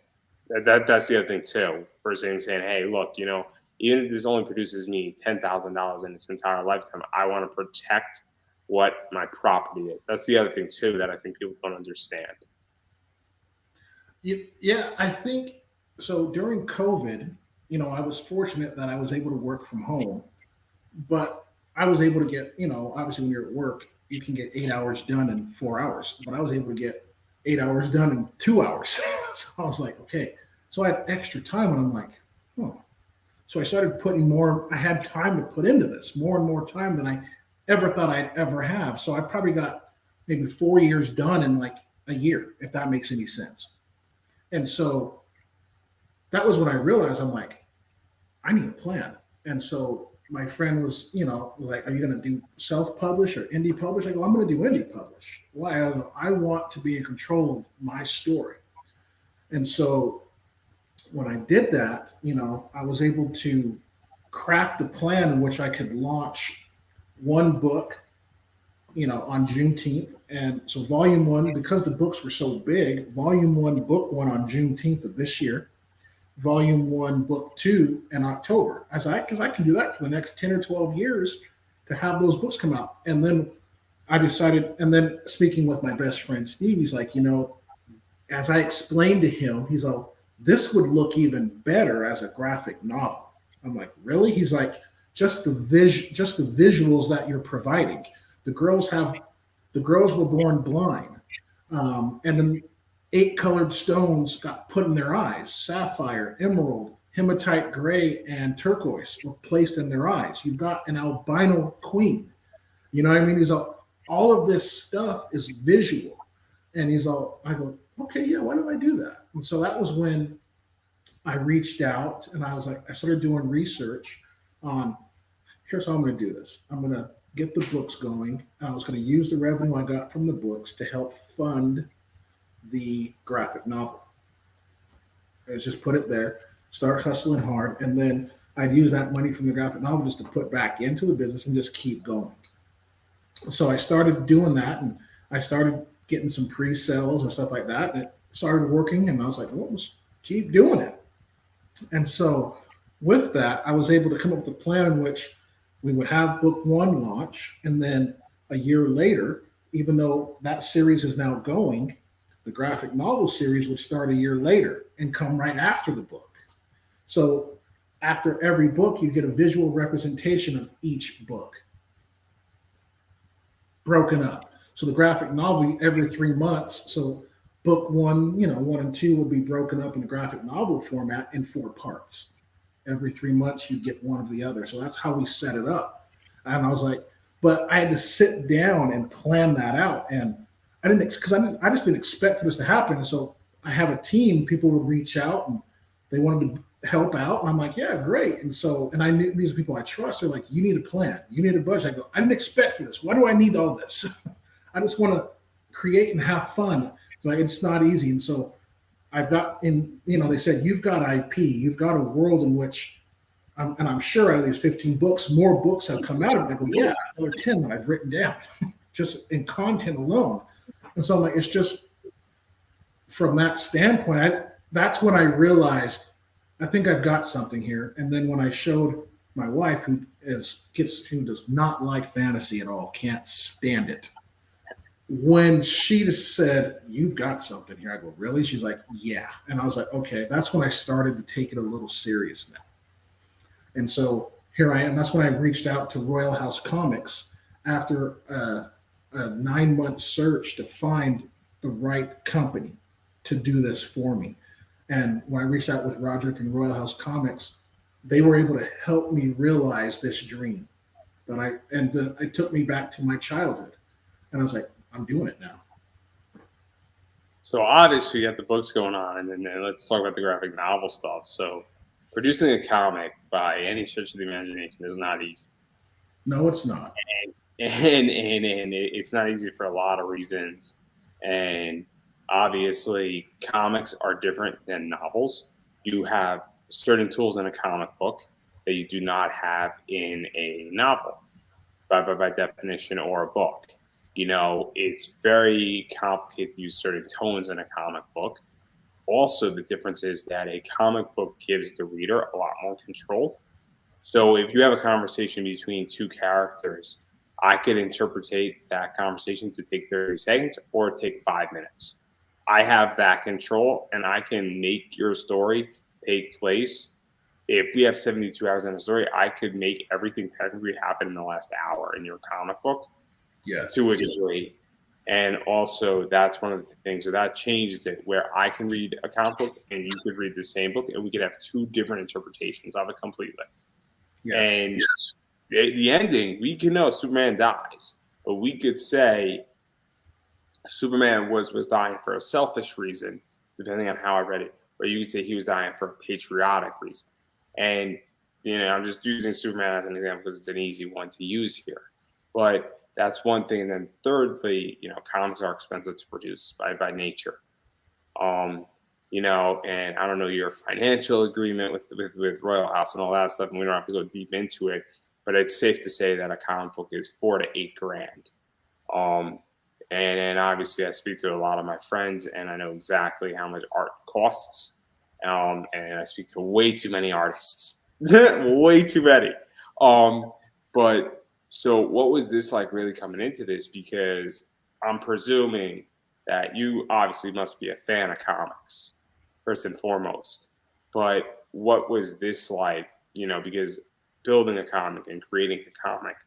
S1: That's the other thing too. First thing saying, "Hey, look, you know, even if this only produces me $10,000 in its entire lifetime, I want to protect what my property is." That's the other thing too that I think people don't understand.
S2: Yeah, I think so. During COVID, you know, I was fortunate that I was able to work from home, but I was able to get, you know, obviously when you're at work, you can get 8 hours done in 4 hours, but I was able to get 8 hours done in 2 hours. So I was like, okay. So I had extra time, and I'm like, oh. So I started putting more. I had time to put into this, more and more time than I ever thought I'd ever have. So I probably got maybe 4 years done in like a year, if that makes any sense. And so that was when I realized I'm like, I need a plan. And so my friend was, you know, like, are you going to do self-publish or indie publish? I go, I'm going to do indie publish. Why? I don't know. I want to be in control of my story. And so when I did that, you know, I was able to craft a plan in which I could launch one book, you know, on Juneteenth. And so volume one, because the books were so big, volume one, book one on Juneteenth of this year, volume one, book two in October. Because I can do that for the next 10 or 12 years to have those books come out. And then I decided, and then speaking with my best friend, Steve, he's like, you know, as I explained to him, he's like, this would look even better as a graphic novel. I'm like, really? He's like, just the visuals that you're providing. The girls were born blind, and then 8 colored stones got put in their eyes: sapphire, emerald, hematite gray, and turquoise were placed in their eyes. You've got an albino queen. You know what I mean? He's all of this stuff is visual, and I go, okay, yeah, why don't I do that? And so that was when I reached out, and I was like, I started doing research on, here's how I'm going to do this. I'm going to get the books going. And I was going to use the revenue I got from the books to help fund the graphic novel. I just put it there, start hustling hard, and then I'd use that money from the graphic novel just to put back into the business and just keep going. So I started doing that, and I started getting some pre-sales and stuff like that, and it started working, and I was like, well, let's keep doing it. And so with that, I was able to come up with a plan in which We would have book one launch, and then a year later, even though that series is now going, the graphic novel series would start a year later and come right after the book. So after every book, you get a visual representation of each book broken up. So the graphic novel every 3 months. So book one, one and two would be broken up in the graphic novel format in 4 parts. Every 3 months, you get one of the other. So that's how we set it up. And I was like, but I had to sit down and plan that out. And I just didn't expect for this to happen. And so I have a team, people would reach out and they wanted to help out. And I'm like, yeah, great. And I knew these are people I trust. They're like, you need a plan, you need a budget. I go, I didn't expect for this. Why do I need all this? I just want to create and have fun. Like, it's not easy. And so I've got they said, you've got IP, you've got a world in which, I'm sure out of these 15 books, more books have come out of it. I go, yeah, another 10 that I've written down just in content alone. And so I'm like, it's just from that standpoint, that's when I realized, I think I've got something here. And then when I showed my wife, who does not like fantasy at all, can't stand it, when she just said, you've got something here, I go, really? She's like, yeah. And I was like, okay. That's when I started to take it a little serious now. And so here I am. That's when I reached out to Royal House Comics after a 9-month search to find the right company to do this for me. And when I reached out with Roderick and Royal House Comics, they were able to help me realize this dream it took me back to my childhood. And I was like, I'm doing it now.
S1: So obviously you got the books going on, and then let's talk about the graphic novel stuff. So producing a comic by any stretch of the imagination is not easy.
S2: No, it's not.
S1: And it's not easy for a lot of reasons. And obviously comics are different than novels. You have certain tools in a comic book that you do not have in a novel by definition, or a book. It's very complicated to use certain tones in a comic book. Also, the difference is that a comic book gives the reader a lot more control. So if you have a conversation between two characters, I could interpretate that conversation to take 30 seconds or take 5 minutes. I have that control, and I can make your story take place. If we have 72 hours in a story, I could make everything technically happen in the last hour in your comic book.
S2: Yes.
S1: To a degree. And also, that's one of the things. So that changes it, where I can read a comic book and you could read the same book, and we could have two different interpretations of it completely. Yes. And the ending, we can know Superman dies, but we could say Superman was dying for a selfish reason, depending on how I read it. Or you could say he was dying for a patriotic reason. And, I'm just using Superman as an example because it's an easy one to use here. But that's one thing. And then thirdly, comics are expensive to produce by nature. And I don't know your financial agreement with Royal House and all that stuff, and we don't have to go deep into it, but it's safe to say that a comic book is $4,000 to $8,000. And obviously I speak to a lot of my friends, and I know exactly how much art costs. And I speak to way too many artists, way too many. But so what was this like really coming into this? Because I'm presuming that you obviously must be a fan of comics, first and foremost. But what was this like, because building a comic and creating a comic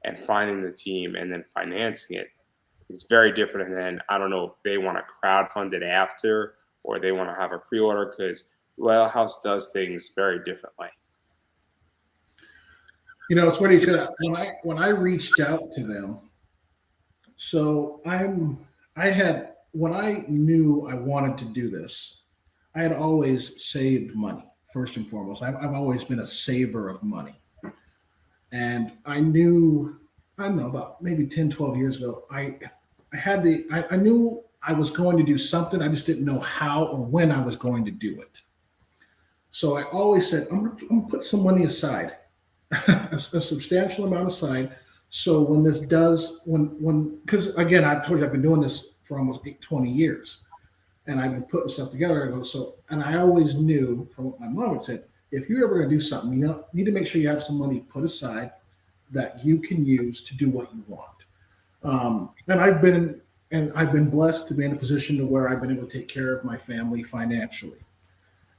S1: and finding the team and then financing it is very different than, I don't know if they want to crowdfund it after or they want to have a pre-order, because Royal House does things very differently.
S2: It's what he said. When I reached out to them, so when I knew I wanted to do this, I had always saved money, first and foremost. I've always been a saver of money. And I knew, I don't know, about maybe 10, 12 years ago, I knew I was going to do something. I just didn't know how or when I was going to do it. So I always said, I'm going to put some money aside. a substantial amount aside. So when this does, because again, I told you I've been doing this for almost 20 years, and I've been putting stuff together. And I always knew from what my mom had said, if you're ever going to do something, you need to make sure you have some money put aside that you can use to do what you want. And I've been blessed to be in a position to where I've been able to take care of my family financially.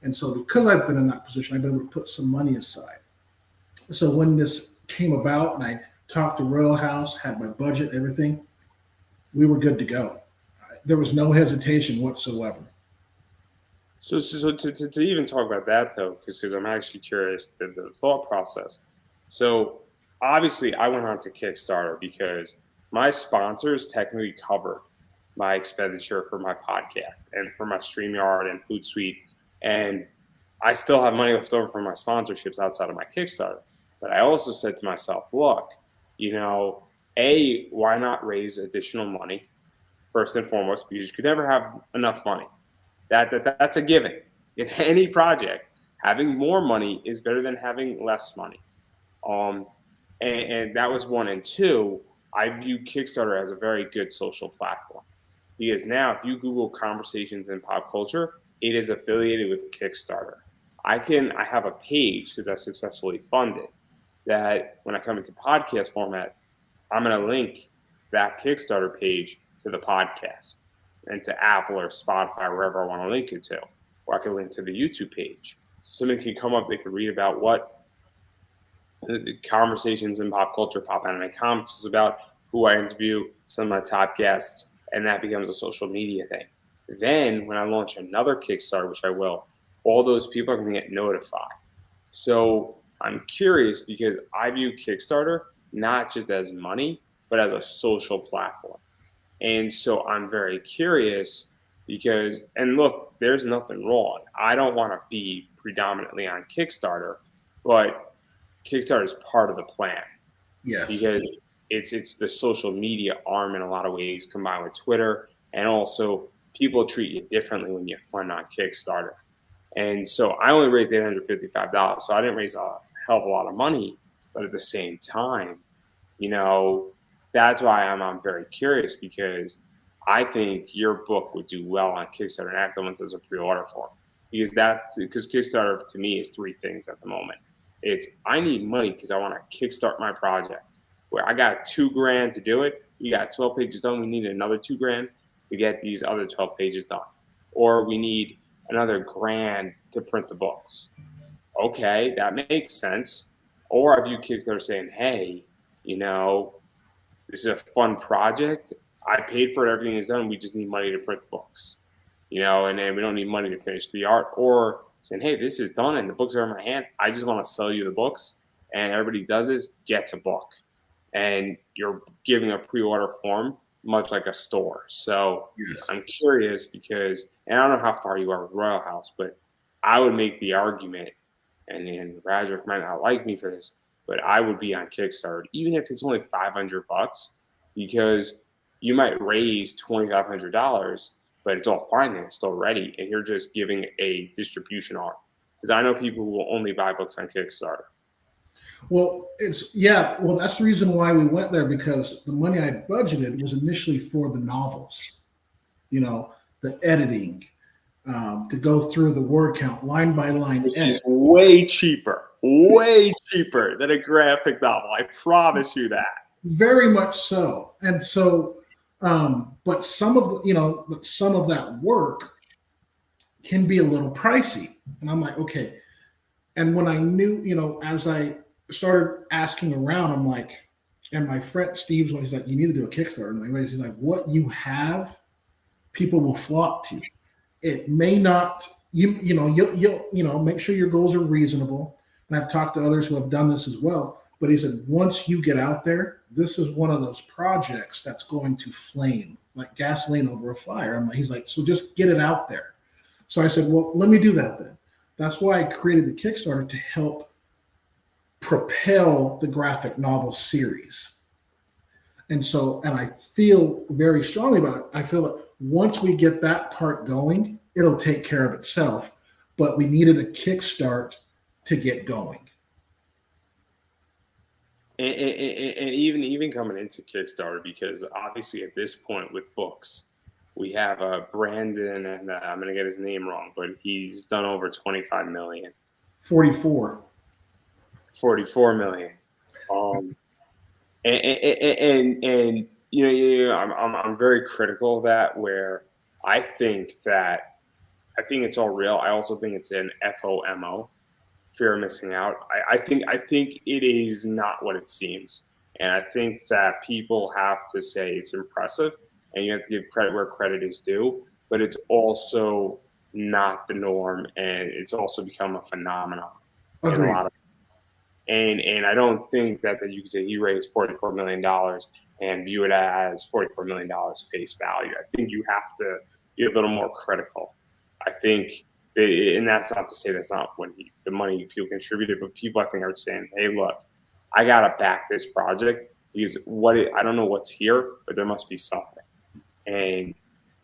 S2: And so because I've been in that position, I've been able to put some money aside. So when this came about and I talked to Royal House, had my budget, everything, we were good to go. There was no hesitation whatsoever.
S1: So to even talk about that though, because I'm actually curious the thought process. So obviously I went on to Kickstarter because my sponsors technically covered my expenditure for my podcast and for my StreamYard and Hootsuite, and I still have money left over for my sponsorships outside of my Kickstarter. But I also said to myself, look, why not raise additional money first and foremost, because you could never have enough money. That's a given. In any project, having more money is better than having less money. And that was one. And two, I view Kickstarter as a very good social platform, because now if you Google conversations in pop culture, it is affiliated with Kickstarter. I have a page because I successfully funded that when I come into podcast format, I'm going to link that Kickstarter page to the podcast and to Apple or Spotify, wherever I want to link it to, or I can link to the YouTube page. Somebody can come up, they can read about what the conversations in pop culture, pop anime comics is about, who I interview, some of my top guests, and that becomes a social media thing. Then when I launch another Kickstarter, which I will, all those people are going to get notified. So I'm curious because I view Kickstarter not just as money, but as a social platform. And so I'm very curious because, and look, there's nothing wrong. I don't want to be predominantly on Kickstarter, but Kickstarter is part of the plan.
S2: Yes.
S1: Because it's the social media arm in a lot of ways, combined with Twitter, and also people treat you differently when you fund on Kickstarter. And so I only raised $855, so I didn't raise a hell of a lot of money, but at the same time, that's why I'm very curious, because I think your book would do well on Kickstarter and act once as a pre-order form. Because Kickstarter to me is three things at the moment. It's I need money because I want to kickstart my project. Where I got $2,000 to do it, you got 12 pages done. We need another $2,000 to get these other 12 pages done, or we need another $1,000 to print the books. Okay, that makes sense. Or I view Kickstarter saying, hey, this is a fun project. I paid for it. Everything is done. We just need money to print the books, and then we don't need money to finish the art. Or saying, hey, this is done and the books are in my hand. I just want to sell you the books. And everybody does is gets a book. And you're giving a pre-order form, much like a store. So yes. I'm curious because, and I don't know how far you are with Royal House, but I would make the argument, and Roderick might not like me for this, but I would be on Kickstarter, even if it's only $500, because you might raise $2,500, but it's all financed already, and you're just giving a distribution arm. Because I know people who will only buy books on Kickstarter.
S2: Well, that's the reason why we went there, because the money I budgeted was initially for the novels, the editing, to go through the word count line by line.
S1: Which is way cheaper than a graphic novel. I promise you that.
S2: Very much so. And so, but some of that work can be a little pricey. And I'm like, okay. And when I knew, as I started asking around, I'm like, and my friend Steve's one, he's like, you need to do a Kickstarter. And he's like, what you have, people will flock to. It may not, you'll make sure your goals are reasonable. And I've talked to others who have done this as well. But he said, once you get out there, this is one of those projects that's going to flame like gasoline over a fire. He's like, so just get it out there. So I said, well, let me do that then. That's why I created the Kickstarter, to help propel the graphic novel series. And I feel very strongly about it. I feel that once we get that part going, it'll take care of itself. But we needed a kickstart to get going.
S1: And even coming into Kickstarter, because obviously at this point with books, we have Brandon, and I'm going to get his name wrong, but he's done over 25 million.
S2: 44
S1: million. And I'm very critical of that. Where I think it's all real. I also think it's an FOMO, fear of missing out. I think it is not what it seems, and I think that people have to say it's impressive, and you have to give credit where credit is due. But it's also not the norm, and it's also become a phenomenon in a
S2: Agreed.
S1: lot of. And I don't think that you can say he raised $44 million and view it as $44 million face value. I think you have to be a little more critical. I think, and that's not to say that's not when the money people contributed, but people I think are saying, hey, look, I gotta back this project because I don't know what's here, but there must be something. And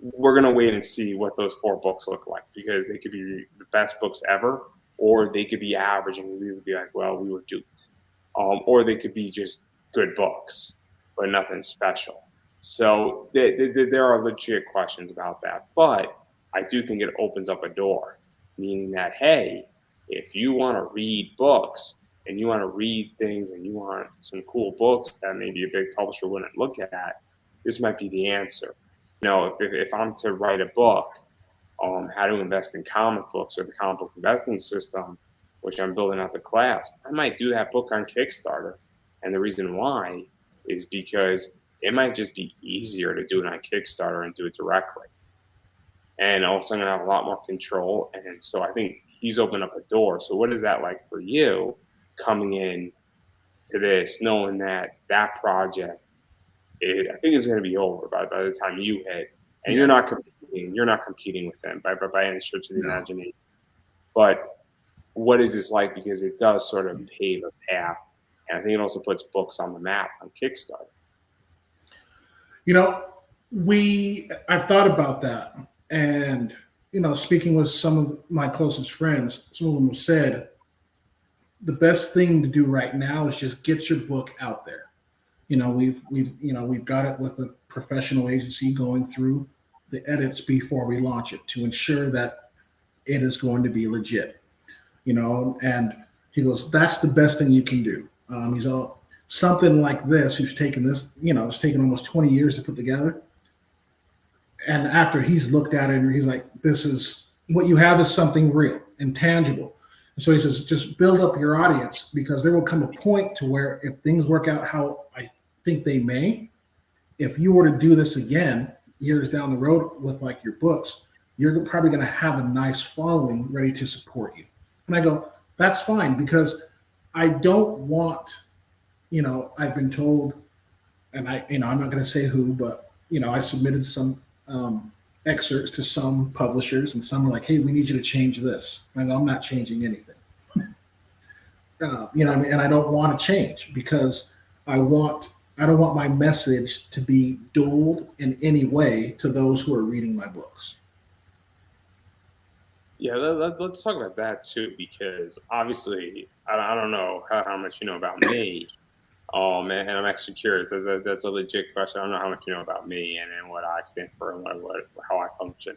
S1: we're gonna wait and see what those 4 books look like, because they could be the best books ever, or they could be average, and we would be like, well, we were duped, or they could be just good books, but nothing special. So there are legit questions about that, but I do think it opens up a door, meaning that, hey, if you want to read books and you want to read things and you want some cool books that maybe a big publisher wouldn't look at, this might be the answer. If I'm to write a book on how to invest in comic books or the comic book investing system, which I'm building out the class, I might do that book on Kickstarter. And the reason why is because it might just be easier to do it on Kickstarter and do it directly. And also I'm going to have a lot more control. And so I think he's opened up a door. So what is that like for you coming in to this, knowing that project, I think it's going to be over by the time you hit, and you're not competing with them by any stretch of the imagination. But what is this like? Because it does sort of pave a path, and I think it also puts books on the map on Kickstarter.
S2: I've thought about that, and speaking with some of my closest friends, some of them have said the best thing to do right now is just get your book out there. We've got it with a professional agency going through the edits before we launch it to ensure that it is going to be legit. And he goes, that's the best thing you can do. He's all something like this, who's taken this, it's taken almost 20 years to put together. And after he's looked at it, and he's like, this is what you have is something real and tangible. And so he says, just build up your audience, because there will come a point to where if things work out how I think they may, if you were to do this again years down the road with like your books, you're probably going to have a nice following ready to support you. And I go, that's fine, because I don't want, I've been told, and I'm not going to say who, but I submitted some excerpts to some publishers, and some are like, hey, we need you to change this. And I go, I'm not changing anything. And I don't want to change, because I don't want my message to be dulled in any way to those who are reading my books.
S1: Yeah, let's talk about that too, because obviously I don't know how much you know about me, and I'm actually curious. That's a legit question. I don't know how much you know about me and what I stand for and how I function.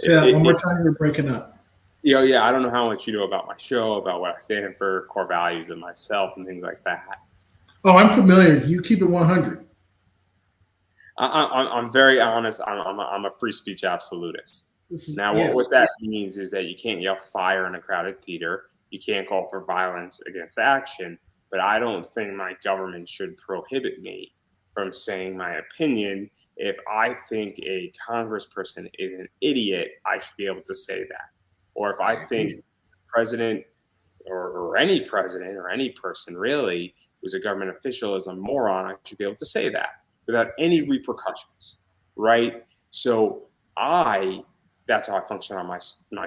S2: Say that one more time. You're breaking up.
S1: Yeah, I don't know how much you know about my show, about what I stand for, core values of myself, and things like that.
S2: Oh, I'm familiar. You keep it 100.
S1: I'm very honest. I'm a free speech absolutist. What that means is that you can't yell fire in a crowded theater. You can't call for violence against action. But I don't think my government should prohibit me from saying my opinion. If I think a congressperson is an idiot, I should be able to say that. Or if I think president or any president or any person really who's a government official is a moron, I should be able to say that without any repercussions, right? So that's how I function on my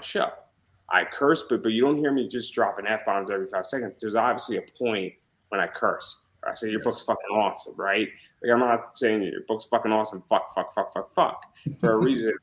S1: show. I curse, but you don't hear me just dropping F-bombs every 5 seconds. There's obviously a point when I curse. I say, your book's fucking awesome, right? Like, I'm not saying your book's fucking awesome, fuck, for a reason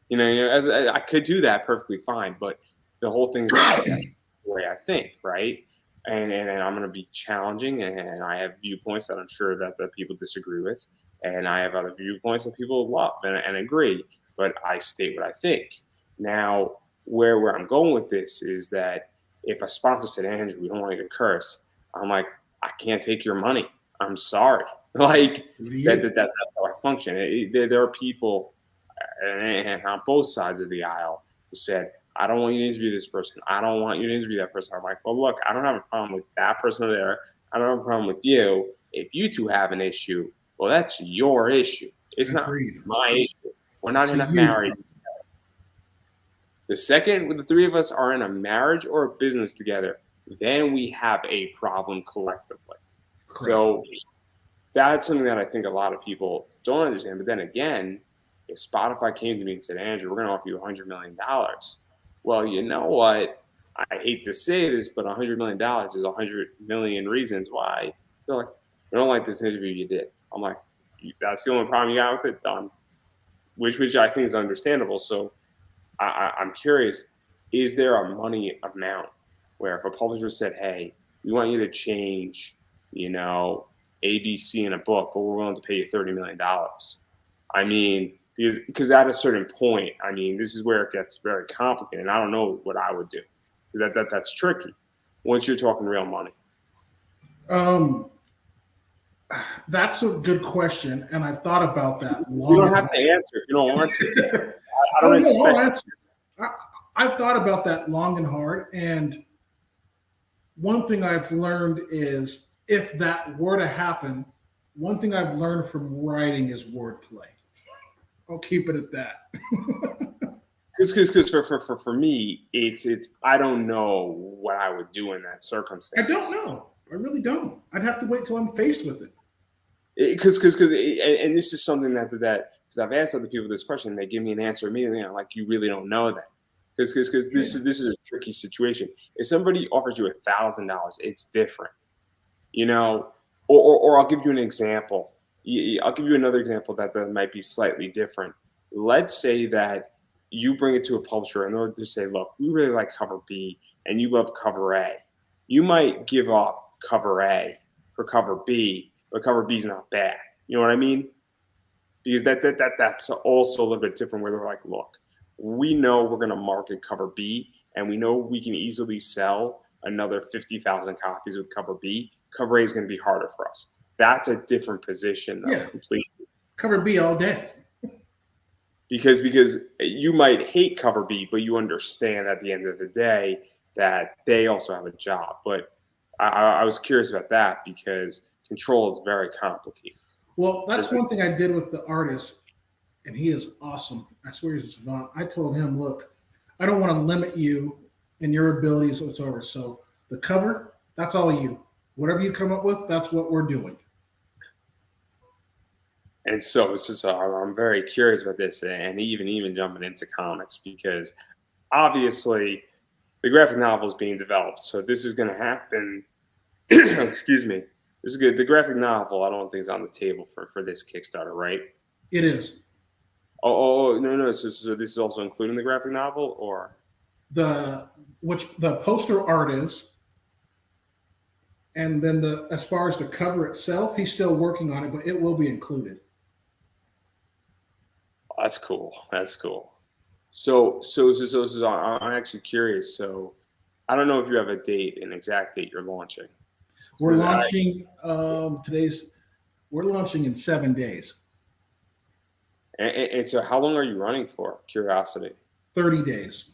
S1: where, as I could do that perfectly fine, but the whole thing's the way I think, right? And I'm going to be challenging, and I have viewpoints that I'm sure that the people disagree with, and I have other viewpoints that people love and agree, but I state what I think. Now, where I'm going with this is that if a sponsor said, Andrew, we don't want you to curse, I'm like, I can't take your money. I'm sorry. Like that's how I function. There are people and on both sides of the aisle who said, I don't want you to interview this person. I don't want you to interview that person. I'm like, well, look, I don't have a problem with that person over there. I don't have a problem with you. If you two have an issue, well, that's your issue. It's
S2: Agreed.
S1: not my issue. We're not in a
S2: you.
S1: marriage. The second the three of us are in a marriage or a business together, then we have a problem collectively.
S2: Correct.
S1: So that's something that I think a lot of people don't understand. But then again, if Spotify came to me and said, Andrew, we're going to offer you $100 million. Well, you know what? I hate to say this, but $100 million is 100 million reasons why they're like, we don't like this interview you did. I'm like, that's the only problem you got with it? Done. Which I think is understandable. So I'm curious, is there a money amount where if a publisher said, hey, we want you to change, ABC in a book, but we're willing to pay you $30 million? I mean, because at a certain point, I mean, this is where it gets very complicated. And I don't know what I would do, because that's tricky once you're talking real money.
S2: That's a good question, and I've thought about that.
S1: You don't have to answer if you don't want to. I don't expect.
S2: I've thought about that long and hard, and one thing I've learned is if that were to happen, one thing I've learned from writing is wordplay. I'll keep it at that.
S1: Because for me, it's I don't know what I would do in that circumstance.
S2: I don't know. I really don't. I'd have to wait till I'm faced with it.
S1: Because and this is something that because I've asked other people this question and they give me an answer immediately. I'm like, you really don't know that. Because this is a tricky situation. If somebody offers you $1,000, it's different, Or I'll give you an example. I'll give you another example that might be slightly different. Let's say that you bring it to a publisher and they'll just say, look, we really like cover B and you love cover A. You might give up cover A for cover B, but cover B is not bad. You know what I mean? Because that's also a little bit different where they're like, look, we know we're going to market cover B and we know we can easily sell another 50,000 copies with cover B. Cover A is going to be harder for us. That's a different position, though, completely.
S2: Cover B all day.
S1: Because you might hate cover B, but you understand at the end of the day that they also have a job. But I was curious about that because control is very complicated.
S2: Well, that's one thing I did with the artist, and he is awesome. I swear he's a savant. I told him, look, I don't want to limit you in your abilities whatsoever. So the cover, that's all you. Whatever you come up with, that's what we're doing.
S1: And so I'm very curious about this, and even jumping into comics, because obviously the graphic novel is being developed. So this is going to happen. Excuse me. This is good. The graphic novel, I don't think is on the table for this Kickstarter, right?
S2: It is.
S1: Oh no. So this is also including the graphic novel, or
S2: the poster art is. And then as far as the cover itself, he's still working on it, but it will be included.
S1: That's cool. So I'm actually curious. So I don't know if you have an exact date you're launching.
S2: We're launching we're launching in 7 days.
S1: And so how long are you running for? Curiosity.
S2: 30 days.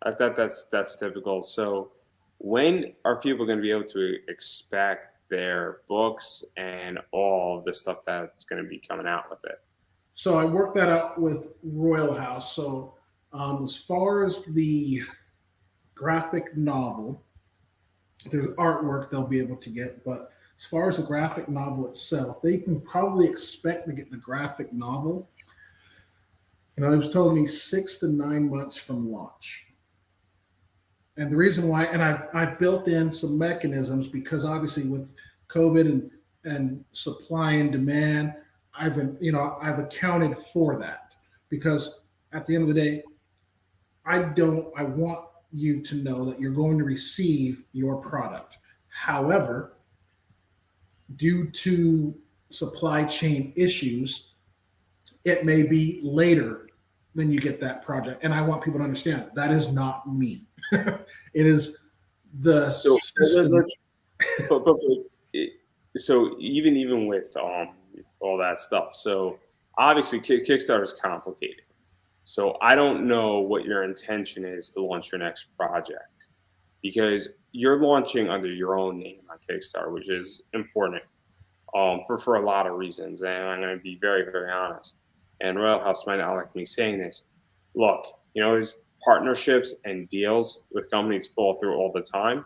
S1: I thought that's typical. So when are people going to be able to expect their books and all the stuff that's going to be coming out with it?
S2: So I worked that out with Royal House. So as far as the graphic novel, there's artwork they'll be able to get. But as far as the graphic novel itself, they can probably expect to get the graphic novel. It was telling me 6 to 9 months from launch. And the reason why, and I've built in some mechanisms because obviously with COVID and supply and demand, I've accounted for that because at the end of the day, I want you to know that you're going to receive your product. However, due to supply chain issues, it may be later than you get that project. And I want people to understand that is not me. It is the
S1: so but so even with all that stuff, so obviously Kickstarter is complicated. So I don't know what your intention is to launch your next project, because you're launching under your own name on Kickstarter, which is important for a lot of reasons. And I'm going to be very, very honest. And Royal House might not like me saying this. Look, these partnerships and deals with companies fall through all the time.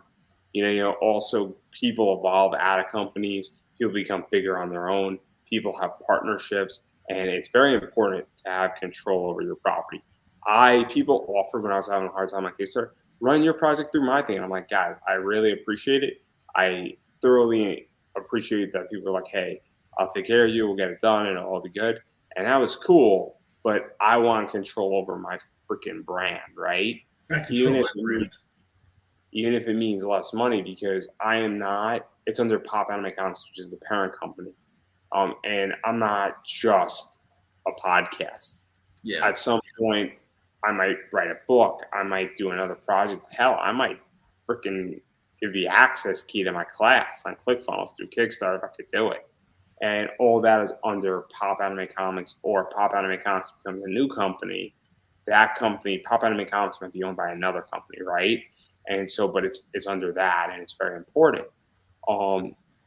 S1: Also people evolve out of companies. People become bigger on their own. People have partnerships, and it's very important to have control over your property. People offered when I was having a hard time on Kickstarter, run your project through my thing. And I'm like, guys, I really appreciate it. I thoroughly appreciate that people are like, hey, I'll take care of you. We'll get it done and it'll all be good. And that was cool, but I want control over my freaking brand, right? Even if it means less money, because I am not, it's under Pop Anime Comics, which is the parent company. And I'm not just a podcast.
S2: Yeah.
S1: At some point, I might write a book. I might do another project. Hell, I might freaking give the access key to my class on ClickFunnels through Kickstarter if I could do it. And all that is under Pop Anime Comics, or Pop Anime Comics becomes a new company. That company, Pop Anime Comics, might be owned by another company, right? And so, but it's under that, and it's very important.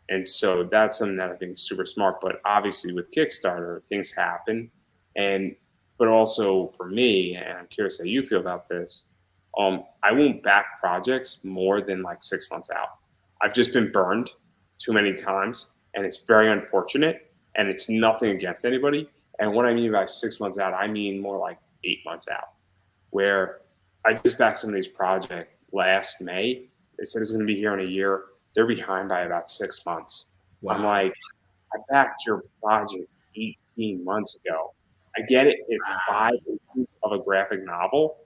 S1: And so that's something that I think is super smart. But obviously with Kickstarter, things happen. But also for me, and I'm curious how you feel about this, I won't back projects more than like 6 months out. I've just been burned too many times, and it's very unfortunate, and it's nothing against anybody. And what I mean by 6 months out, I mean more like 8 months out, where I just backed some of these projects last May. They said it's going to be here in a year. They're behind by about 6 months. Wow. I'm like, I backed your project 18 months ago. I get it. It's 5 issues of a graphic novel.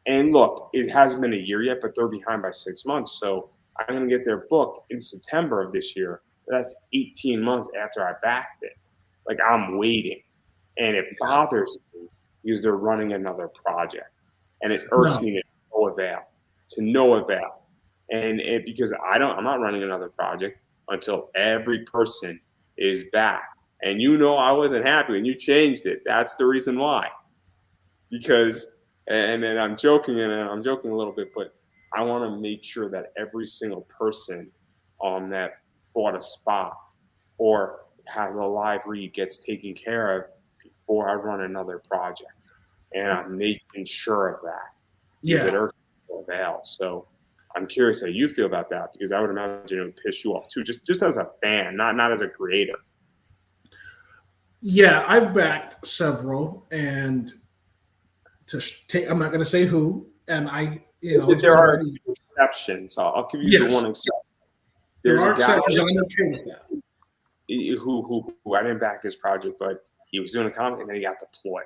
S1: And look, it hasn't been a year yet, but they're behind by 6 months. So I'm going to get their book in September of this year. That's 18 months after I backed it. Like, I'm waiting. And it bothers me because they're running another project. And it irks me to no avail. And because I'm not running another project until every person is back. And I wasn't happy when you changed it. That's the reason why. Because, and I'm joking a little bit, but I want to make sure that every single person that bought a spot or has a live read gets taken care of before I run another project. And I'm making sure of that. Because it irks me to avail. So I'm curious how you feel about that, because I would imagine it would piss you off too, just as a fan, not as a creator.
S2: Yeah, I've backed several, and I'm not going to say who, and
S1: there are exceptions. I'll give you the one exception. There's a guy who I didn't back his project, but he was doing a comic and then he got deployed.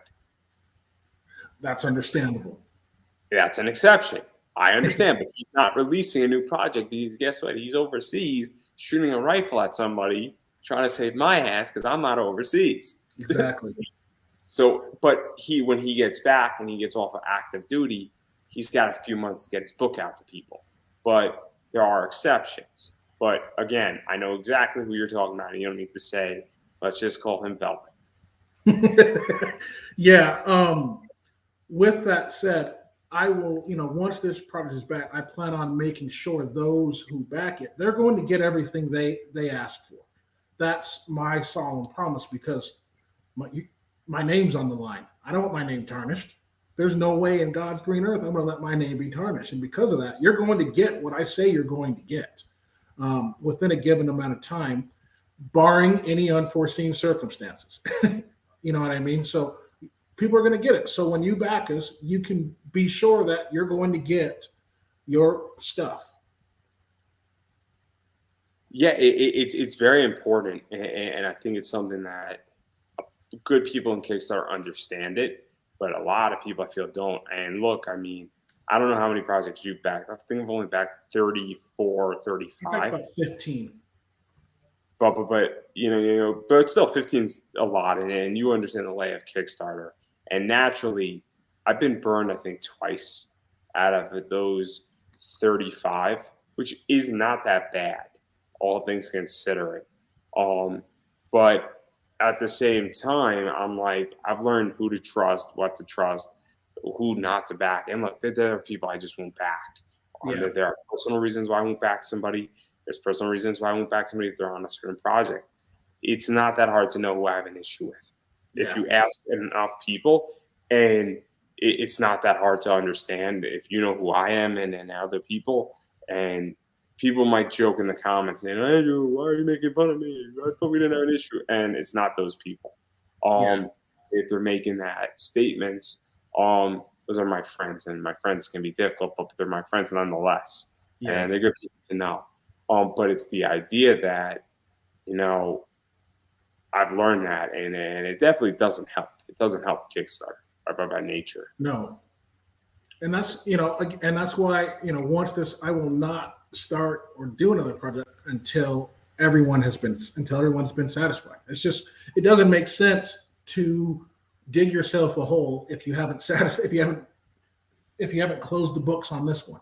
S2: That's understandable.
S1: That's an exception. I understand, but he's not releasing a new project because guess what? He's overseas shooting a rifle at somebody, trying to save my ass because I'm not overseas.
S2: Exactly.
S1: So, but when he gets back and he gets off of active duty, he's got a few months to get his book out to people. But there are exceptions. But again, I know exactly who you're talking about. And you don't need to say, let's just call him Velvet.
S2: Yeah. With that said, I will, once this project is back, I plan on making sure those who back it, they're going to get everything they ask for. That's my solemn promise, because my name's on the line. I don't want my name tarnished. There's no way in God's green earth I'm going to let my name be tarnished. And because of that, you're going to get what I say you're going to get within a given amount of time, barring any unforeseen circumstances. You know what I mean? So people are going to get it. So when you back us, you can be sure that you're going to get your stuff.
S1: Yeah, it's very important, and I think it's something that good people in Kickstarter understand it, but a lot of people I feel don't. And look, I mean, I don't know how many projects you've backed. I think I've only backed 34, 35.
S2: I backed about 15.
S1: But but still 15's a lot, and you understand the lay of Kickstarter. And naturally, I've been burned, I think, twice out of those 35, which is not that bad. all things considering. But at the same time, I'm like, I've learned who to trust, what to trust, who not to back. And look, there are people I just won't back.
S2: Yeah.
S1: There are personal reasons why I won't back somebody. There's personal reasons why I won't back somebody if they're on a certain project. It's not that hard to know who I have an issue with. If
S2: Yeah.
S1: you ask enough people, and it's not that hard to understand if you know who I am and other people. And people might joke in the comments saying, Andrew, why are you making fun of me? I thought we didn't have an issue. And it's not those people.
S2: Yeah.
S1: If they're making that statements, those are my friends, and my friends can be difficult, but they're my friends nonetheless.
S2: Yes.
S1: And they're good people to know. But it's the idea that, I've learned that, and it definitely doesn't help. It doesn't help Kickstarter by nature.
S2: No. And that's, and that's why, once this, I will not start or do another project until everyone's been satisfied. It's just, it doesn't make sense to dig yourself a hole if you haven't closed the books on this one.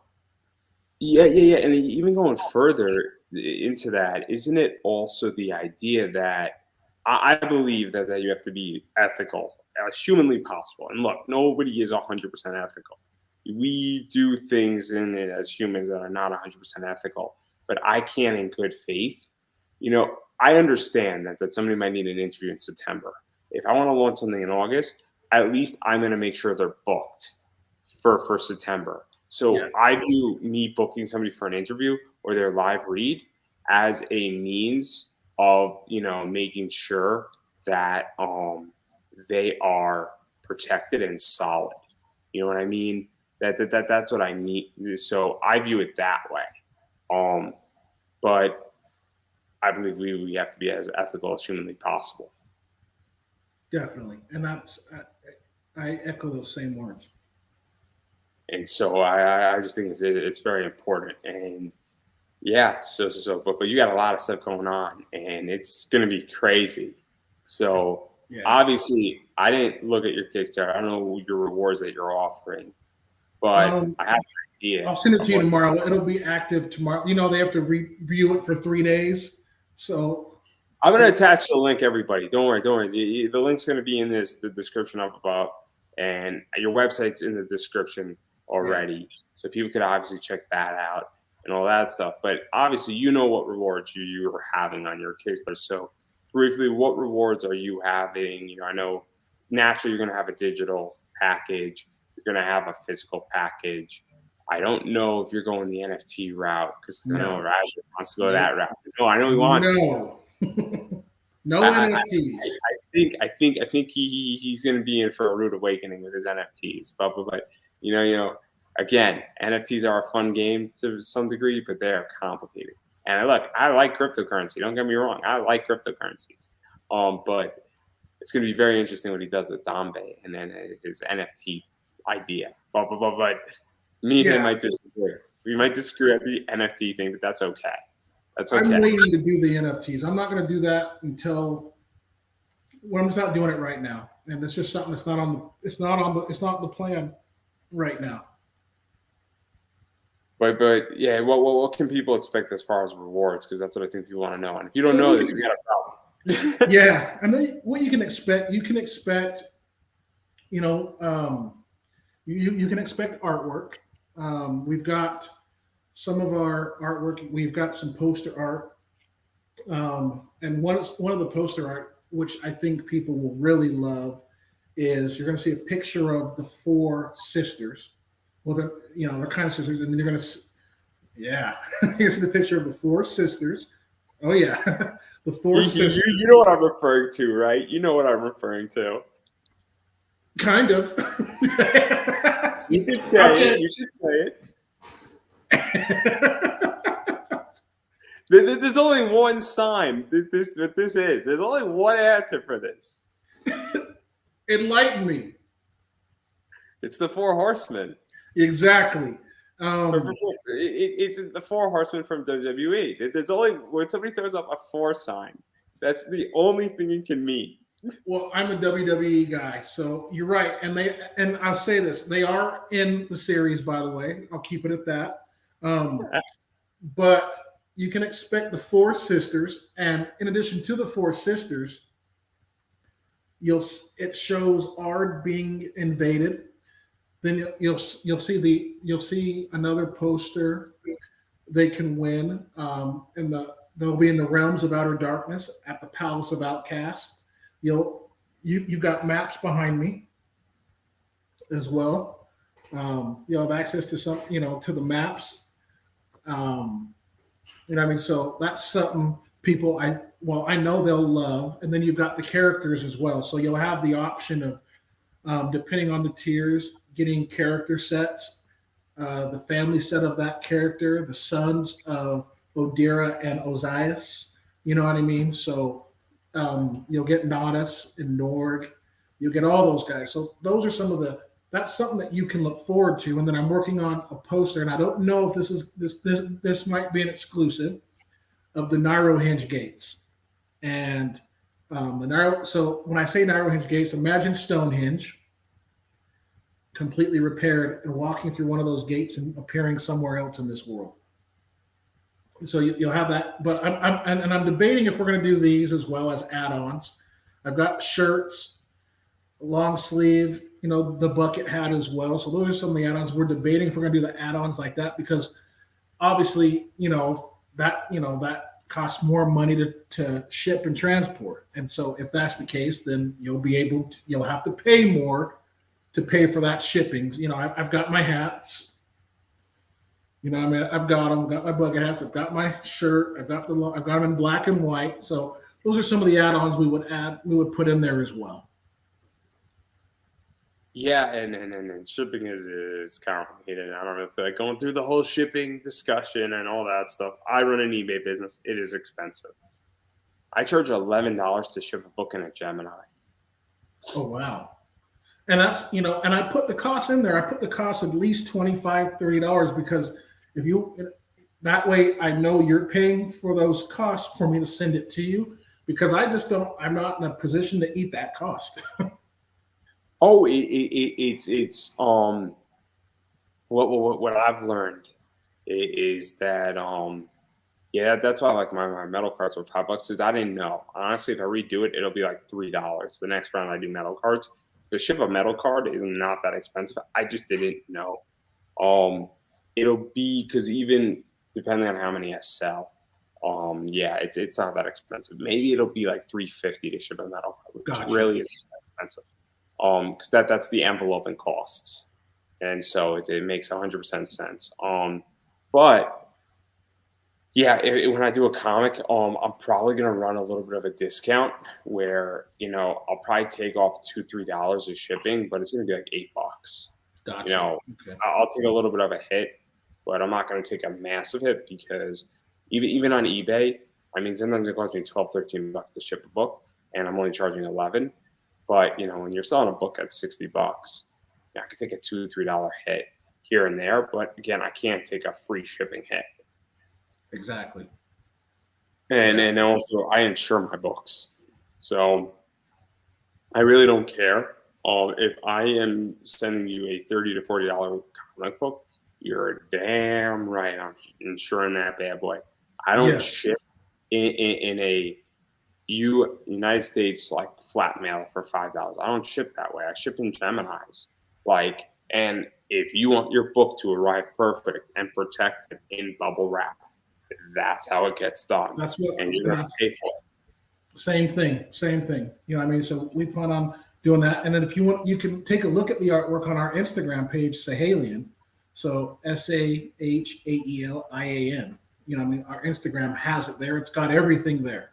S1: Yeah. And even going further into that, isn't it also the idea that I believe that you have to be ethical as humanly possible? And look, nobody is 100% ethical. We do things in it as humans that are not 100% ethical, but I can, in good faith, I understand that somebody might need an interview in September. If I want to launch something in August, at least I'm going to make sure they're booked for September. So
S2: Yeah.
S1: I view me booking somebody for an interview or their live read as a means of, making sure that they are protected and solid. You know what I mean? That's what I need. So I view it that way. But I believe we have to be as ethical as humanly possible.
S2: Definitely. And I echo those same words.
S1: And so I just think it's very important. And yeah, but you got a lot of stuff going on, and it's going to be crazy. So
S2: Yeah.
S1: obviously, I didn't look at your Kickstarter. I don't know your rewards that you're offering, but I have an idea.
S2: I'll send it to you tomorrow. It'll be active tomorrow. They have to review it for 3 days. So
S1: I'm going to attach the link, everybody. Don't worry. The link's going to be in the description up above, and your website's in the description already. Yeah. So people could obviously check that out and all that stuff. But obviously, what rewards you are having on your Kickstarter. So briefly, what rewards are you having? I know naturally you're going to have a digital package. You're going to have a physical package. I don't know if you're going the NFT route, because I know Raja wants to go that route. No, I know he wants to.
S2: No NFTs.
S1: I think he's going to be in for a rude awakening with his NFTs. But again, NFTs are a fun game to some degree, but they're complicated. And look, I like cryptocurrency. Don't get me wrong. I like cryptocurrencies. But it's going to be very interesting what he does with Dombe and then his NFT idea. But me and him might disagree. We might disagree at the NFT thing, but that's okay. That's okay.
S2: I'm waiting to do the NFTs. I'm not going to do that until. Well, I'm just not doing it right now, and it's just something that's it's not the plan right now.
S1: But yeah, what can people expect as far as rewards? Because that's what I think people want to know. And if you don't know this, you got a problem.
S2: Yeah, and then what you can expect, you can expect artwork. We've got some of our artwork. We've got some poster art, and one of the poster art, which I think people will really love, is you're going to see a picture of the 4 sisters. Well, they're kind of sisters, and then you're going to, here's the picture of the 4 sisters. Oh yeah, the 4 sisters.
S1: You know what I'm referring to, right? You know what I'm referring to.
S2: Kind of.
S1: You should say it. You should say it. There's only one sign. This is. There's only one answer for this.
S2: Enlighten me.
S1: It's the 4 horsemen.
S2: Exactly.
S1: It's the 4 horsemen from WWE. There's only when somebody throws up a 4 sign. That's the only thing it can mean.
S2: Well, I'm a WWE guy, so you're right. And I'll say this: they are in the series, by the way. I'll keep it at that. But you can expect the four sisters, and in addition to the four sisters, it shows Ard being invaded. Then you'll see another poster. They can win, they'll be in the realms of outer darkness at the palace of outcasts. You've got maps behind me as well. You'll have access to to the maps. You know what I mean? So that's something people I know they'll love. And then you've got the characters as well. So you'll have the option of, depending on the tiers, getting character sets, the family set of that character, the sons of Odira and Ozias. You know what I mean? So you'll get Nodus and Norg. You'll get all those guys. So those are that's something that you can look forward to. And then I'm working on a poster, and I don't know if this might be an exclusive, of the Narrowhenge gates. And so when I say Narrowhenge gates, imagine Stonehenge completely repaired and walking through one of those gates and appearing somewhere else in this world. So you'll have that, but I'm debating if we're going to do these as well as add-ons. I've got shirts, long sleeve, the bucket hat as well. So those are some of the add-ons. We're debating if we're going to do the add-ons like that, because obviously, that costs more money to ship and transport. And so if that's the case, then you'll have to pay more to pay for that shipping. I've got my hats. I've got them. I've got my bucket hats. I've got my shirt. I've got them in black and white. So those are some of the add-ons we would put in there as well.
S1: Yeah, and shipping is complicated. I don't know if like going through the whole shipping discussion and all that stuff. I run an eBay business. It is expensive. I charge $11 to ship a book in a Gemini.
S2: Oh wow. And that's, and I put the cost in there. I put the cost at least $25, $30, because that way I know you're paying for those costs for me to send it to you, because I'm not in a position to eat that cost.
S1: Oh, it's what I've learned is that that's why I like my metal cards were $5, because I didn't know. Honestly, if I redo it, it'll be like $3 the next round I do metal cards. To ship a metal card is not that expensive. I just didn't know. It'll be, because even depending on how many I sell, it's not that expensive. Maybe it'll be like $3.50 to ship a metal card, which
S2: Gotcha.
S1: really isn't that expensive. Because that's the envelope and costs, and so it makes 100% sense. But yeah, when I do a comic, I'm probably gonna run a little bit of a discount where I'll probably take off $2-3 of shipping, but it's gonna be like $8.
S2: Gotcha. Okay.
S1: I'll take a little bit of a hit, but I'm not gonna take a massive hit, because even on eBay, I mean, sometimes it costs me $12-13 to ship a book, and I'm only charging $11. But when you're selling a book at $60, I could take a $2-3 hit here and there. But again, I can't take a free shipping hit.
S2: Exactly.
S1: And also I insure my books, so I really don't care. If I am sending you a $30 to $40 comic book, you're damn right I'm insuring that bad boy. I don't ship in a United States like flat mail for $5. I don't ship that way. I ship in Geminis. And if you want your book to arrive perfect and protected in bubble wrap, that's how it gets done.
S2: That's what,
S1: and you're gonna pay for it.
S2: Same thing. So we plan on doing that. And then if you want, you can take a look at the artwork on our Instagram page, SAHAELian. So SAHAELIAN. Our Instagram has it there. It's got everything there.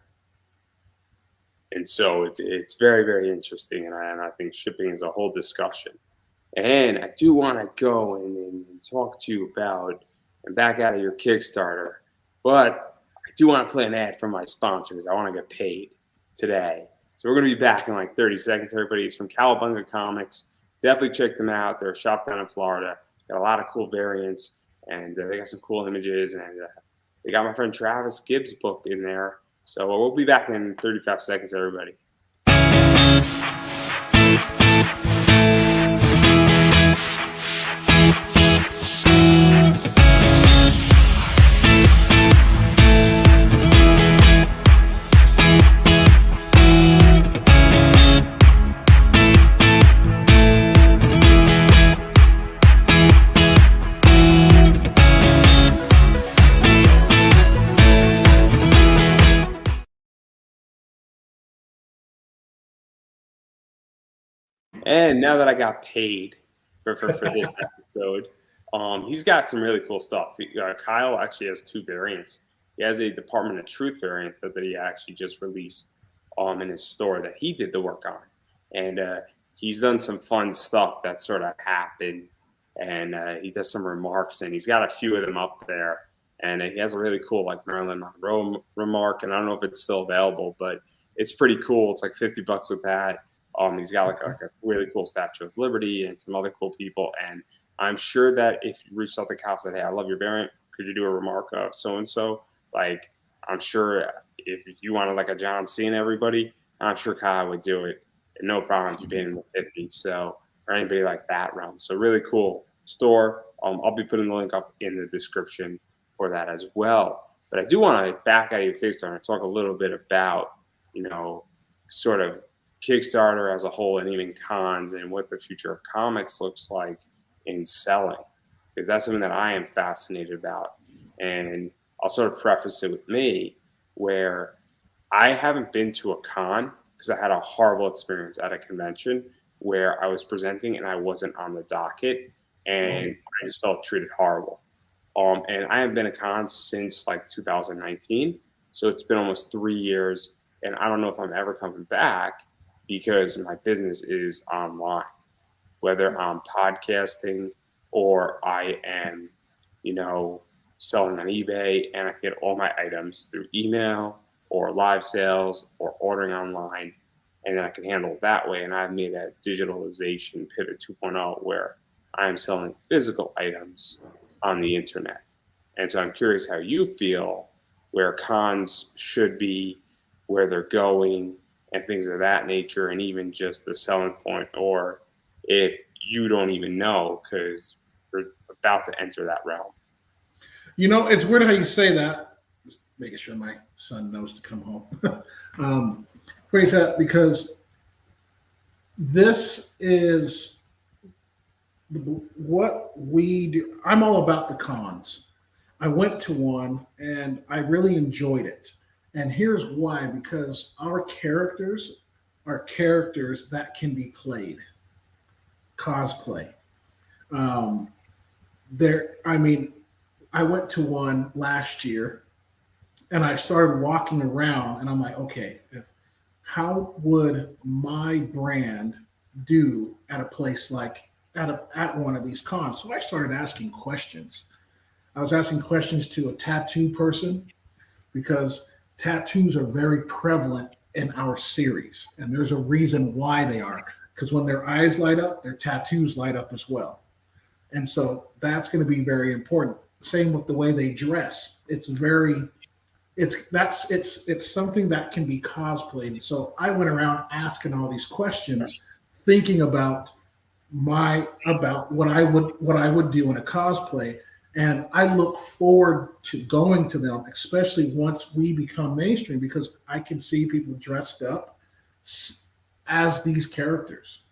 S1: And so it's very, very interesting, and I think shipping is a whole discussion. And I do want to go and talk to you about and back out of your Kickstarter, but I do want to play an ad for my sponsors. I want to get paid today. So we're going to be back in like 30 seconds. Everybody, it's from Cowabunga Comics. Definitely check them out. They're a shop down in Florida. Got a lot of cool variants, and they got some cool images, and they got my friend Travis Gibbs' book in there. So we'll be back in 35 seconds, everybody. And now that I got paid for this episode, he's got some really cool stuff. Kyle actually has 2 variants. He has a Department of Truth variant that he actually just released in his store that he did the work on. And he's done some fun stuff that sort of happened. And he does some remarks, and he's got a few of them up there. And he has a really cool, like, Marilyn Monroe remark. And I don't know if it's still available, but it's pretty cool. It's like $50 with that. He's got like a really cool Statue of Liberty and some other cool people. And I'm sure that if you reached out to Kyle and said, hey, I love your variant, could you do a remark of so-and-so? Like, I'm sure if you wanted like a John Cena everybody, I'm sure Kyle would do it. No problem if you paid him the 50. So, or anybody like that realm. So really cool store. I'll be putting the link up in the description for that as well. But I do want to back out of your Kickstarter and talk a little bit about, sort of Kickstarter as a whole and even cons and what the future of comics looks like in selling, because that's something that I am fascinated about. And I'll sort of preface it with me, where I haven't been to a con because I had a horrible experience at a convention where I was presenting and I wasn't on the docket, and I just felt treated horrible. And I haven't been to cons since like 2019, so it's been almost 3 years, and I don't know if I'm ever coming back, because my business is online, whether I'm podcasting or I am, selling on eBay, and I get all my items through email or live sales or ordering online, and then I can handle it that way. And I've made that digitalization pivot 2.0 where I'm selling physical items on the internet. And so I'm curious how you feel where cons should be, where they're going, and things of that nature, and even just the selling point, or if you don't even know because you're about to enter that realm.
S2: It's weird how you say that. Just making sure my son knows to come home. Praise that, because this is what we do. I'm all about the cons. I went to one and I really enjoyed it. And here's why: because our characters are characters that can be played, cosplay. I went to one last year and I started walking around and I'm like, okay, how would my brand do at a place like at one of these cons? So I started asking questions. I was asking questions to a tattoo person, because tattoos are very prevalent in our series, and there's a reason why they are, because when their eyes light up, their tattoos light up as well. And so that's going to be very important. Same with the way they dress. It's something that can be cosplayed. So I went around asking all these questions, thinking about what I would do in a cosplay. And I look forward to going to them, especially once we become mainstream, because I can see people dressed up as these characters.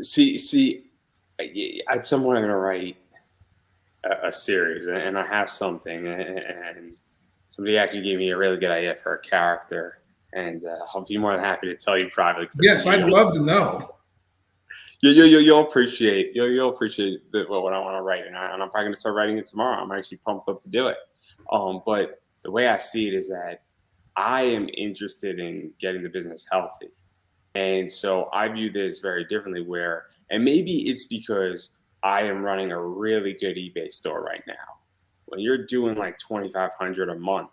S1: See, at some point I'm gonna write a series, and I have something, and somebody actually gave me a really good idea for a character, and I'll be more than happy to tell you privately.
S2: Yes, I'd love to know.
S1: You'll appreciate what I want to write, and I'm probably gonna start writing it tomorrow. I'm actually pumped up to do it. But the way I see it is that I am interested in getting the business healthy, and so I view this very differently. And maybe it's because I am running a really good eBay store right now. When you're doing like $2,500 a month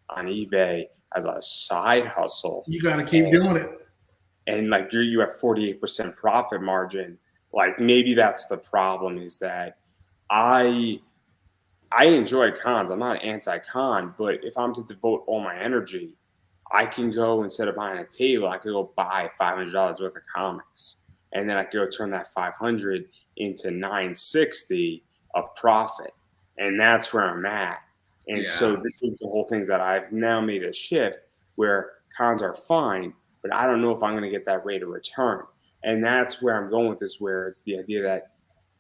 S1: on eBay as a side hustle,
S2: you got to keep doing it.
S1: And like you have 48% profit margin. Like, maybe that's the problem, is that I enjoy cons. I'm not anti-con, but if I'm to devote all my energy, I can go, instead of buying a table, I could go buy $500 worth of comics, and then I could go turn that 500 into 960 of profit, and that's where I'm at. And so this is the whole thing, that I've now made a shift where cons are fine, but I don't know if I'm going to get that rate of return. And that's where I'm going with this, where it's the idea that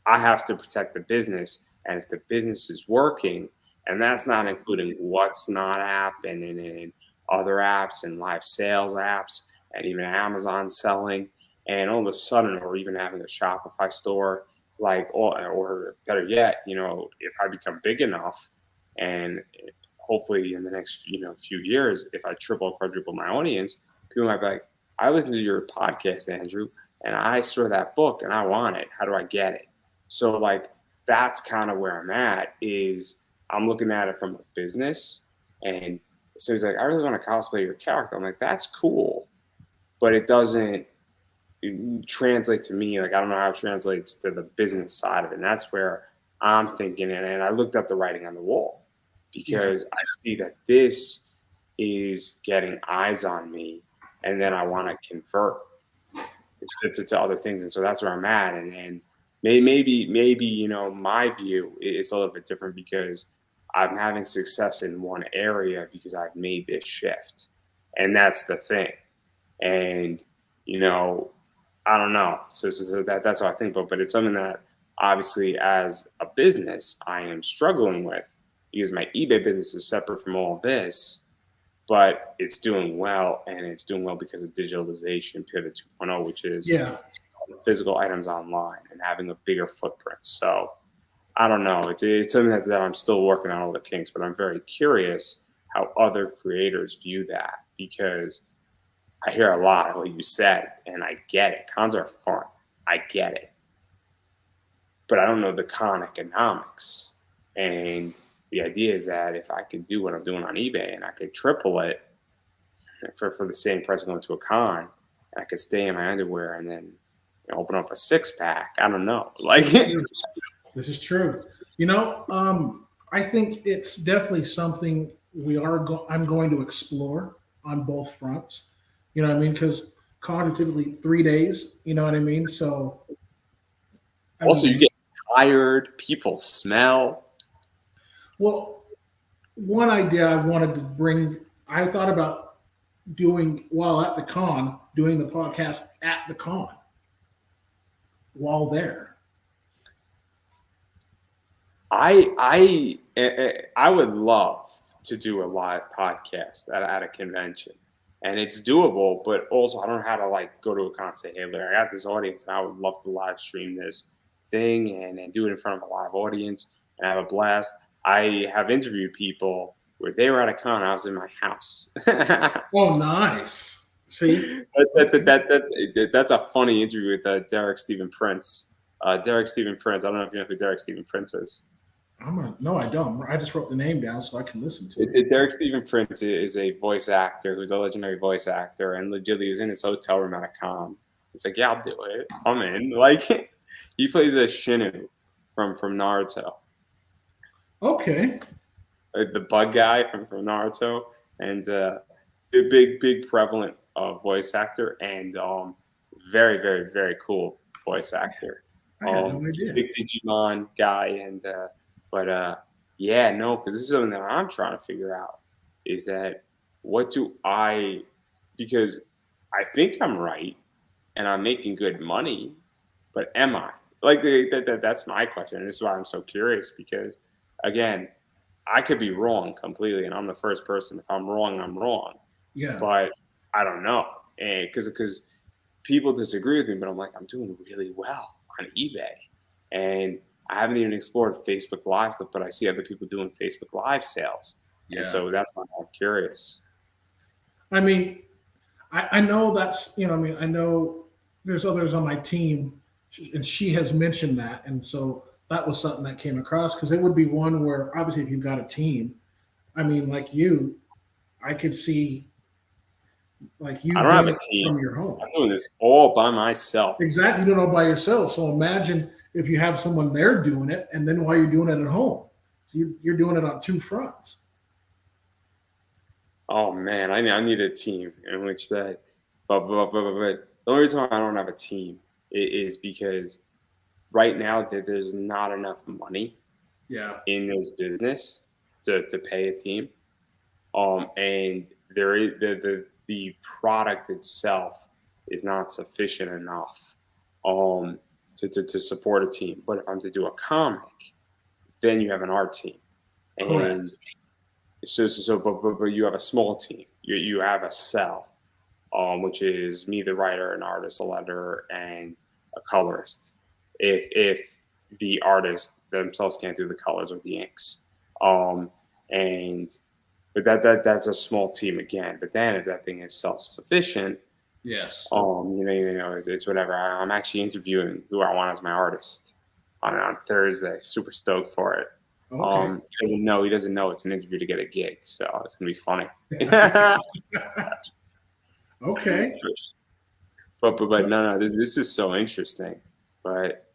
S1: I have to protect the business. And if the business is working, and that's not including what's not happening in other apps and live sales apps and even Amazon selling, and all of a sudden, or even having a Shopify store, like, or better yet, if I become big enough, and hopefully in the next few years, if I triple or quadruple my audience, people might be like, I listened to your podcast, Andrew, and I saw that book and I want it. How do I get it? So like that's kind of where I'm at. Is I'm looking at it from a business, and so he's like, I really want to cosplay your character. I'm like, that's cool, but it doesn't translate to me. Like I don't know how it translates to the business side of it. And that's where I'm thinking. And I looked at the writing on the wall, because I see that this is getting eyes on me, and then I want to convert to other things. And so that's where I'm at. And maybe my view is a little bit different, because I'm having success in one area because I've made this shift, and that's the thing. And I don't know. So that's how I think. But it's something that obviously, as a business, I am struggling with, because my eBay business is separate from all this, but it's doing well, and it's doing well because of digitalization, Pivot 2.0, which is physical items online and having a bigger footprint. So I don't know. It's something that I'm still working on all the kinks, but I'm very curious how other creators view that, because I hear a lot of what you said, and I get it. Cons are fun. I get it. But I don't know the con economics. And the idea is that if I could do what I'm doing on eBay, and I could triple it for the same price going to a con, and I could stay in my underwear and then open up a 6-pack. I don't know. Like
S2: this is true. I think it's definitely something I'm going to explore on both fronts. You know what I mean? Because cons are typically 3 days. You know what I mean? So
S1: you get tired. People smell.
S2: Well, one idea I wanted to bring, I thought about doing while at the con, doing the podcast at the con while there.
S1: I would love to do a live podcast at a convention, and it's doable. But also, I don't know how to go to a con and say, hey, look, I got this audience, and I would love to live stream this thing and do it in front of a live audience and have a blast. I have interviewed people where they were at a con, I was in my house.
S2: Oh, nice. See,
S1: that's a funny interview with Derek Stephen Prince. Derek Stephen Prince. I don't know if you know who Derek Stephen Prince is.
S2: No, I don't. I just wrote the name down so I can listen to it.
S1: Derek Stephen Prince is a voice actor who's a legendary voice actor, and legitimately was in his hotel room at a con. It's like, yeah, I'll do it. I'm in. Like, he plays a Shinu from Naruto.
S2: Okay.
S1: The bug guy from Naruto, and big prevalent voice actor, and very, very, very cool voice actor.
S2: I had no idea.
S1: Big Digimon guy, and because this is something that I'm trying to figure out, is that because I think I'm right and I'm making good money, but am I? That's my question, and this is why I'm so curious, because again, I could be wrong completely, and I'm the first person. If I'm wrong, I'm wrong.
S2: Yeah.
S1: But I don't know, and because people disagree with me, but I'm like, I'm doing really well on eBay, and I haven't even explored Facebook Live stuff, but I see other people doing Facebook Live sales, and so that's why I'm curious.
S2: I mean, I know that's I know there's others on my team, and she has mentioned that, and so that was something that came across, because it would be one where obviously if you've got a team, I mean, like you, I could see you
S1: I don't have a team
S2: from your home.
S1: I'm doing this all by myself.
S2: Exactly, you do it all by yourself. So imagine if you have someone there doing it, and then while you're doing it at home, you're doing it on two fronts.
S1: Oh man, I need a team in which that, but the only reason why I don't have a team is because right now there's not enough money in this business to pay a team, and there is the product itself is not sufficient enough to support a team. But if I'm to do a comic, then you have an art team, and
S2: Correct.
S1: but you have a small team. You have a cell, which is me, the writer, an artist, a letterer, and a colorist. If the artist themselves can't do the colors or the inks, and but that's a small team again. But then if that thing is self-sufficient,
S2: Yes.
S1: it's whatever. I'm actually interviewing who I want as my artist on Thursday. Super stoked for it.
S2: Okay.
S1: He doesn't know it's an interview to get a gig, so it's gonna be funny.
S2: Okay.
S1: But no, this is so interesting. But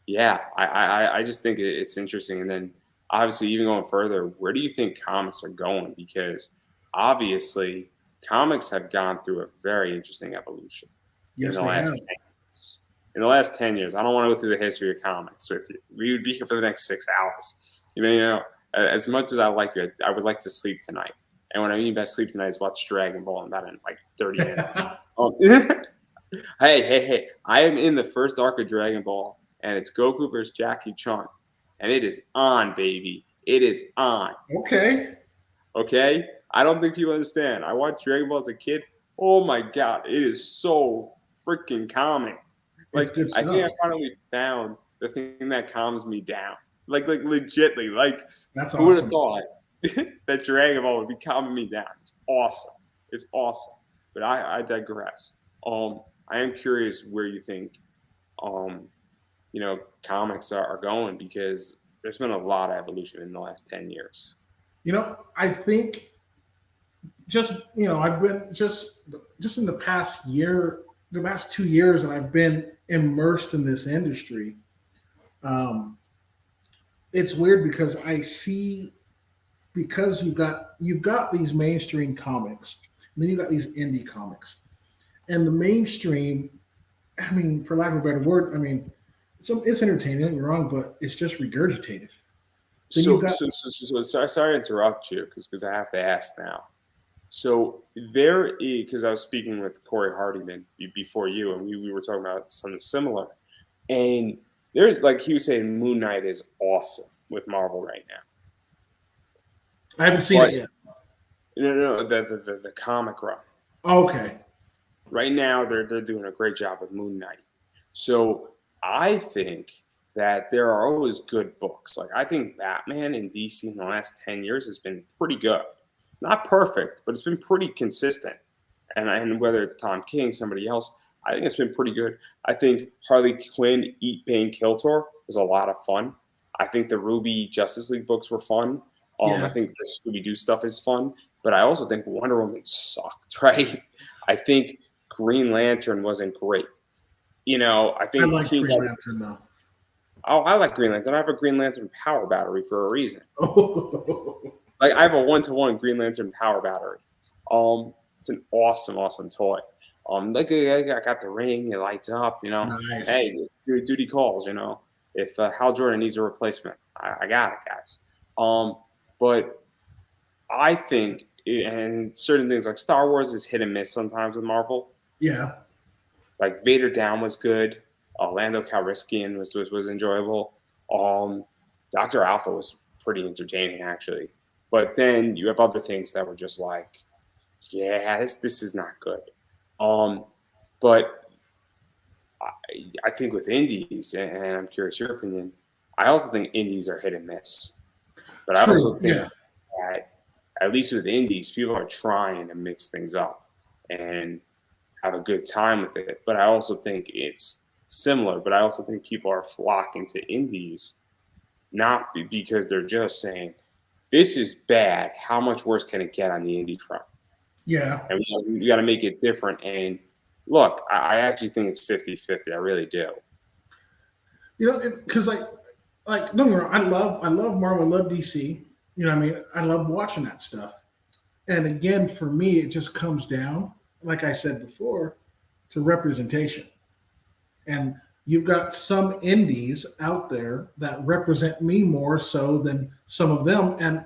S1: yeah, I just think it's interesting. And then obviously, even going further, where do you think comics are going? Because obviously, comics have gone through a very interesting evolution in
S2: Yes,
S1: the
S2: they
S1: last
S2: have.
S1: 10 years. In the last 10 years, I don't want to go through the history of comics with you. We would be here for the next 6 hours. As much as I like you, I would like to sleep tonight. And what I mean by sleep tonight is watch Dragon Ball, and that in like 30 minutes. Hey! I am in the first arc of Dragon Ball, and it's Goku versus Jackie Chun, and it is on, baby. It is on.
S2: Okay.
S1: Okay, I don't think people understand. I watched Dragon Ball as a kid. Oh my god, it is so freaking calming.
S2: It's
S1: Like
S2: good
S1: I think I
S2: stuff.
S1: finally found the thing that calms me down. Like legitly. Like
S2: That's
S1: who would have
S2: awesome.
S1: thought that Dragon Ball would be calming me down? It's awesome. It's awesome. But I digress. I am curious where you think comics are going, because there's been a lot of evolution in the last 10 years.
S2: I think I've been just in the past year, the past 2 years, and I've been immersed in this industry. Um, it's weird because I see, because you've got these mainstream comics, and then you've got these indie comics, and the mainstream. I mean, for lack of a better word, I mean, it's entertaining. Don't get me wrong, but it's just regurgitated. Then you've
S1: So,
S2: got
S1: so, so, so, so sorry to interrupt you, because I have to ask now. So there is, because I was speaking with Corey Hardyman before you, and we were talking about something similar. And there's, like he was saying, Moon Knight is awesome with Marvel right now.
S2: I haven't seen
S1: But
S2: it yet.
S1: no, the comic run.
S2: Okay.
S1: Right now, they're doing a great job with Moon Knight. So I think that there are always good books. Like I think Batman in DC in the last 10 years has been pretty good. It's not perfect, but it's been pretty consistent. And whether it's Tom King, somebody else, I think it's been pretty good. I think Harley Quinn, Eat, Bane, Kill Tor was a lot of fun. I think the Ruby Justice League books were fun. I
S2: Yeah.
S1: think the Scooby-Doo stuff is fun. But I also think Wonder Woman sucked, right? I think Green Lantern wasn't great. I
S2: I
S1: think
S2: like
S1: Teen
S2: Green
S1: Titans.
S2: Lantern though.
S1: Oh, I like Green Lantern. I have a Green Lantern power battery for a reason.
S2: Oh,
S1: Like I have a 1-to-1 Green Lantern power battery. It's an awesome toy. Like I got the ring, it lights up.
S2: nice.
S1: Hey, duty calls. If Hal Jordan needs a replacement, I got it, guys. But I think, and certain things like Star Wars is hit and miss sometimes with Marvel.
S2: Yeah.
S1: Like Vader Down was good. Lando Calrissian was enjoyable. Dr. Alpha was pretty entertaining actually. But then you have other things that were just like, yeah, this is not good. But I think with indies, and I'm curious your opinion, I also think indies are hit and miss. But I also
S2: True.
S1: think
S2: Yeah.
S1: that at least with indies, people are trying to mix things up and have a good time with it. But I also think it's similar, but I also think people are flocking to indies not because they're just saying, this is bad. How much worse can it get on the indie front?
S2: Yeah.
S1: And we got to make it different. And look, I actually think it's 50-50. I really do.
S2: Because don't get me wrong, I love Marvel, I love DC. What I mean? I love watching that stuff. And again, for me, it just comes down, like I said before, to representation. And you've got some indies out there that represent me more so than some of them. And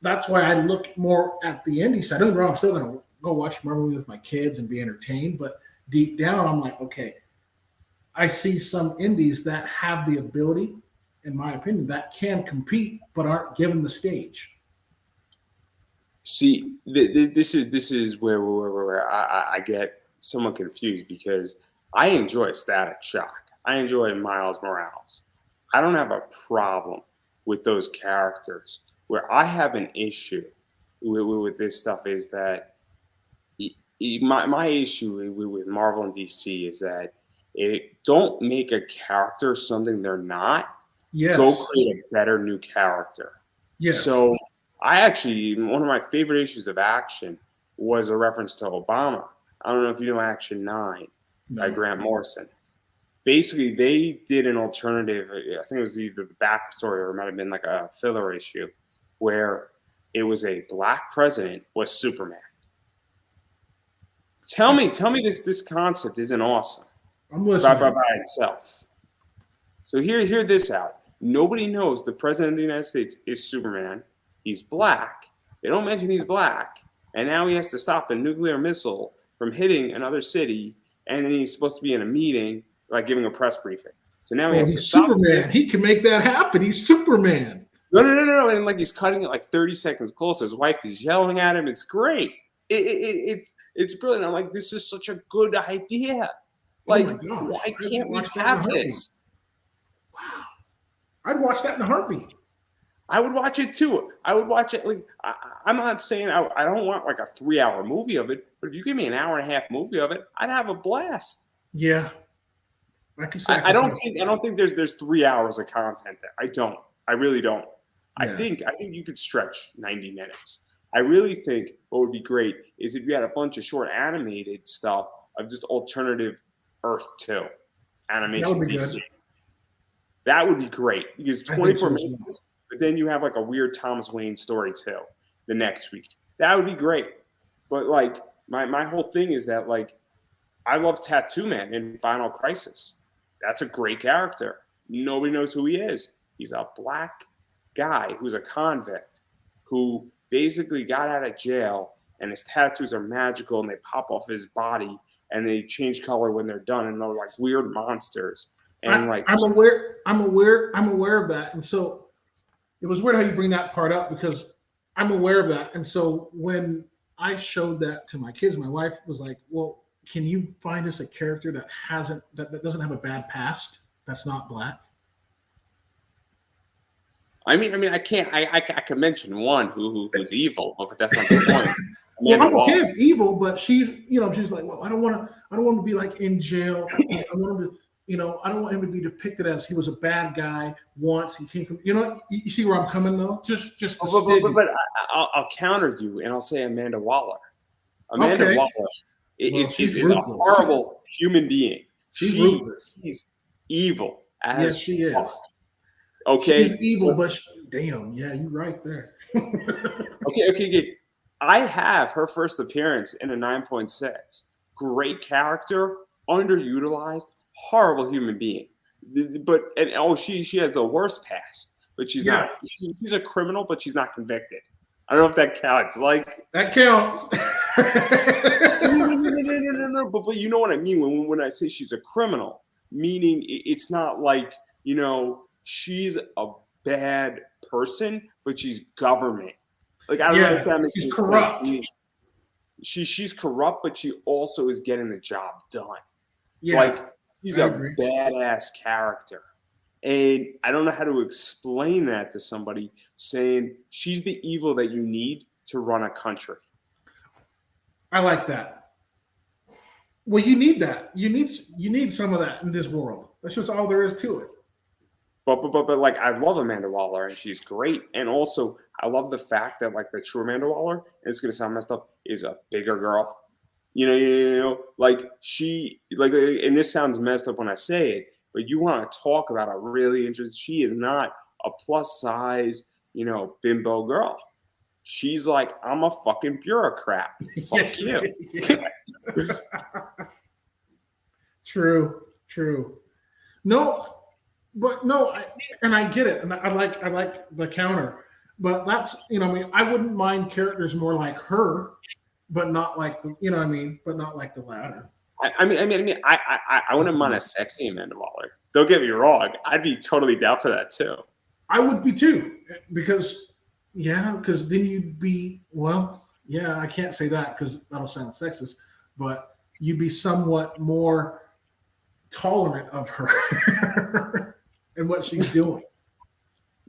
S2: that's why I look more at the indie side. Don't get me wrong, I'm still going to go watch Marvel with my kids and be entertained. But deep down, I'm like, okay, I see some indies that have the ability, in my opinion, that can compete but aren't given the stage.
S1: See, this is where I get somewhat confused because I enjoy Static Shock. I enjoy Miles Morales. I don't have a problem with those characters. Where I have an issue with this stuff is that my issue with Marvel and DC is that don't make a character something they're not. Go
S2: Yes.
S1: create a better new character.
S2: Yes.
S1: So I actually, one of my favorite issues of Action was a reference to Obama. I don't know if you know Action 9 by Grant Morrison. Basically, they did an alternative. I think it was either the backstory or it might have been like a filler issue where it was a black president was Superman. Tell me this concept isn't awesome
S2: I'm listening.
S1: by itself. So hear this out. Nobody knows the president of the United States is Superman. He's black. They don't mention he's black. And now he has to stop a nuclear missile from hitting another city. And then he's supposed to be in a meeting, like giving a press briefing. So now he has to stop.
S2: Superman. He can make that happen. He's Superman.
S1: No. And like he's cutting it like 30 seconds close. His wife is yelling at him. It's great. It's brilliant. I'm like, this is such a good idea. Like, why can't we have this?
S2: Wow. I'd watch that in a heartbeat.
S1: I would watch it too. I would watch it. Like, I'm not saying I don't want like a 3-hour movie of it, but if you give me an hour and a half movie of it, I'd have a blast.
S2: Yeah.
S1: I don't think there's 3 hours of content there. I don't. I really don't. Yeah. I think you could stretch 90 minutes. I really think what would be great is if you had a bunch of short animated stuff of just alternative Earth 2 animation.
S2: That would be
S1: DC.
S2: Good.
S1: That would be great because 24 minutes, but then you have like a weird Thomas Wayne story too the next week. That would be great. But like my whole thing is that like I love Tattoo Man in Final Crisis. That's a great character. Nobody knows who he is. He's a black guy who's a convict who basically got out of jail and his tattoos are magical and they pop off his body and they change color when they're done and they're like weird monsters. And
S2: I'm aware of that. And so it was weird how you bring that part up because I'm aware of that. And so when I showed that to my kids, my wife was like, well, can you find us a character that doesn't have a bad past, that's not black?
S1: I mean, I can't. I can mention one who's evil, but that's not the point.
S2: Well, I'm okay with evil, but she's like, well, I don't want to be like in jail. I want him to, I don't want him to be depicted as he was a bad guy once. He came from, you see where I'm coming though. Just.
S1: But I'll counter you and I'll say Amanda Waller. Amanda Waller is a horrible human being. She's evil.
S2: Yes, she is.
S1: Okay.
S2: She's evil, but damn, yeah, you're right there.
S1: Okay. I have her first appearance in a 9.6. Great character, underutilized, horrible human being. But she has the worst past, but she's not. She's a criminal, but she's not convicted. I don't know if that counts. Like
S2: that counts.
S1: No. But you know what I mean when I say she's a criminal, meaning it's not like she's a bad person, but she's government. Like I don't know if that makes
S2: she's corrupt.
S1: She's corrupt, but she also is getting the job done.
S2: Yeah,
S1: like she's a badass character, and I don't know how to explain that to somebody. Saying she's the evil that you need to run a country.
S2: I like that. Well, you need that. You need some of that in this world. That's just all there is to it.
S1: But like I love Amanda Waller and she's great. And also I love the fact that like the true Amanda Waller, and it's gonna sound messed up, is a bigger girl. Like she and this sounds messed up when I say it, but you want to talk about a really interesting. She is not a plus size, bimbo girl. She's like, I'm a fucking bureaucrat. Fuck you.
S2: True. No. But no, I get it, and I like the counter. But that's I wouldn't mind characters more like her, but not like the but not like the latter.
S1: I wouldn't mind a sexy Amanda Waller. Don't get me wrong, I'd be totally down for that too.
S2: I would be too, because Yeah, because then you'd be, well, yeah, I can't say that because that'll sound sexist, but you'd be somewhat more tolerant of her and what she's doing.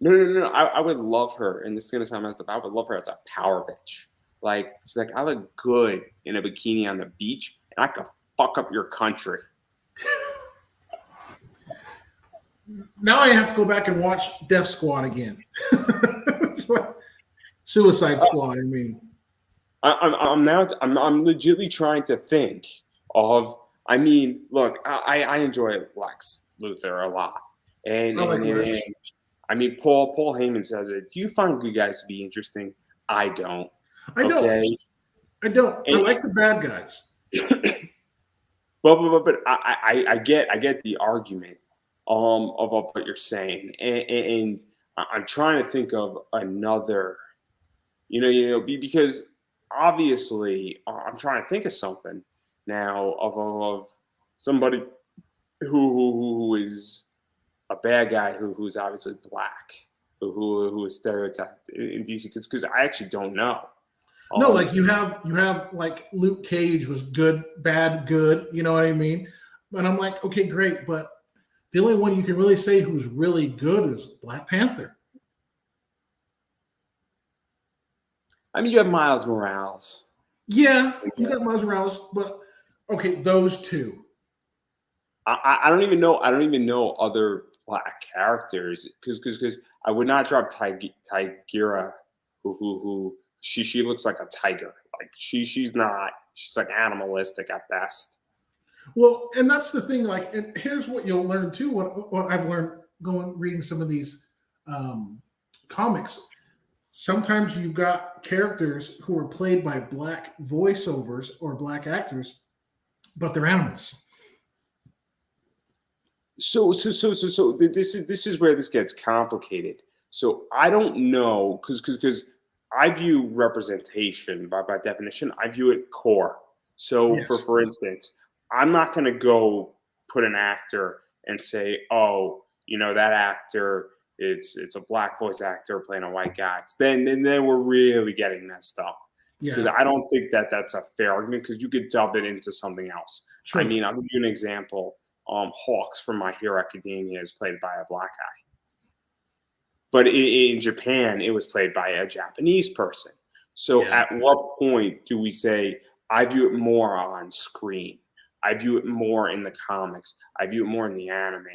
S1: No. I would love her, and this is gonna sound messed up. I would love her as a power bitch. Like she's like, I look good in a bikini on the beach, and I could fuck up your country.
S2: Now I have to go back and watch Death Squad again. Suicide Squad, I mean.
S1: I'm legitimately trying to think of. I mean, look, I enjoy Lex Luthor a lot, and
S2: I like Lex.
S1: I mean, Paul Heyman says it. Do you find good guys to be interesting? I don't.
S2: I don't.
S1: Okay,
S2: I don't. I
S1: and,
S2: like the bad guys.
S1: but I get the argument of what you're saying, and I'm trying to think of another. Because obviously I'm trying to think of something now of somebody who is a bad guy who's obviously black, who is stereotyped in DC, because I actually don't know.
S2: No,
S1: Um,
S2: like you have like Luke Cage was good, bad, good. You know what I mean? And I'm like, okay, great, but the only one you can really say who's really good is Black Panther.
S1: I mean, you have Miles Morales.
S2: Yeah, you got Miles Morales, but okay, those two.
S1: I don't even know. I don't even know other black characters because I would not drop Tigira, who she looks like a tiger. Like she's not. She's like animalistic at best.
S2: Well, and that's the thing. Like, and here's what you'll learn too. What I've learned going reading some of these um, comics. Sometimes you've got characters who are played by black voiceovers or black actors, but they're animals.
S1: So this is where this gets complicated. So I don't know because I view representation by definition. I view it core. So for
S2: Yes.
S1: for instance, I'm not going to go put an actor and say, oh, that actor. It's a black voice actor playing a white guy. 'Cause then we're really getting messed up because
S2: Yeah.
S1: I don't think that that's a fair argument because you could dub it into something else. I
S2: True.
S1: mean, I'll give you an example. Hawks from My Hero Academia is played by a black guy, but in Japan it was played by a Japanese person. So
S2: Yeah.
S1: at what point do we say I view it more on screen? I view it more in the comics. I view it more in the anime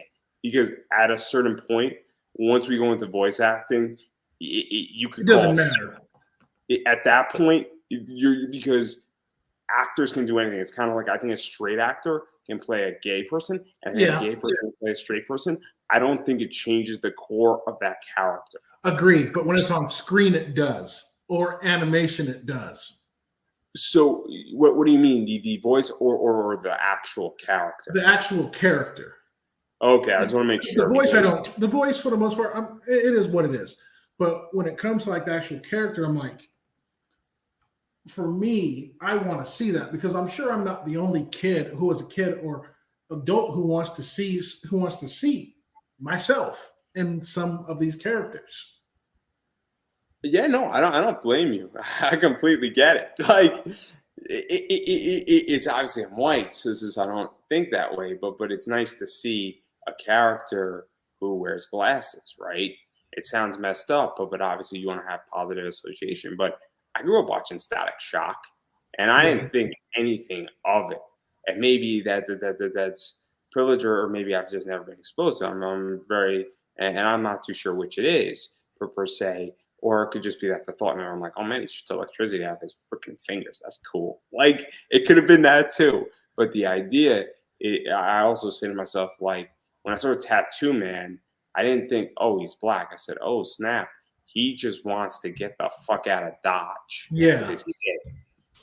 S1: because at a certain point, once we go into voice acting, you
S2: It
S1: could call
S2: doesn't matter.
S1: at that point you're because actors can do anything. It's kind of like I think a straight actor can play a gay person, and I think a
S2: Yeah.
S1: gay person can play a straight person. I don't think it changes the core of that character.
S2: Agreed. But when it's on screen, it does, or animation, it does.
S1: So, what do you mean, the voice or the actual character?
S2: The actual character.
S1: Okay, I just want to make
S2: The
S1: sure
S2: voice, I
S1: because
S2: don't. The voice, for the most part, it is what it is. But when it comes to like the actual character, I'm like, for me, I want to see that because I'm sure I'm not the only kid who is a kid or adult who wants to see myself in some of these characters.
S1: yeah, no, I don't blame you. I completely get it. Like, it's obviously I'm white, so I don't think that way. But it's nice to see a character who wears glasses, right? It sounds messed up, but obviously you want to have positive association. But I grew up watching Static Shock, and I didn't
S2: Right.
S1: think anything of it. And maybe that's privilege, or maybe I've just never been exposed to. I'm very, and I'm not too sure which it is per se, or it could just be that the thought in my mind, I'm like, oh man, he shoots electricity out of his freaking fingers. That's cool. Like it could have been that too. But the idea, I also say to myself, like when I saw Tattoo Man, I didn't think, oh, he's black. I said, oh snap, he just wants to get the fuck out of Dodge with
S2: Yeah.
S1: his kid.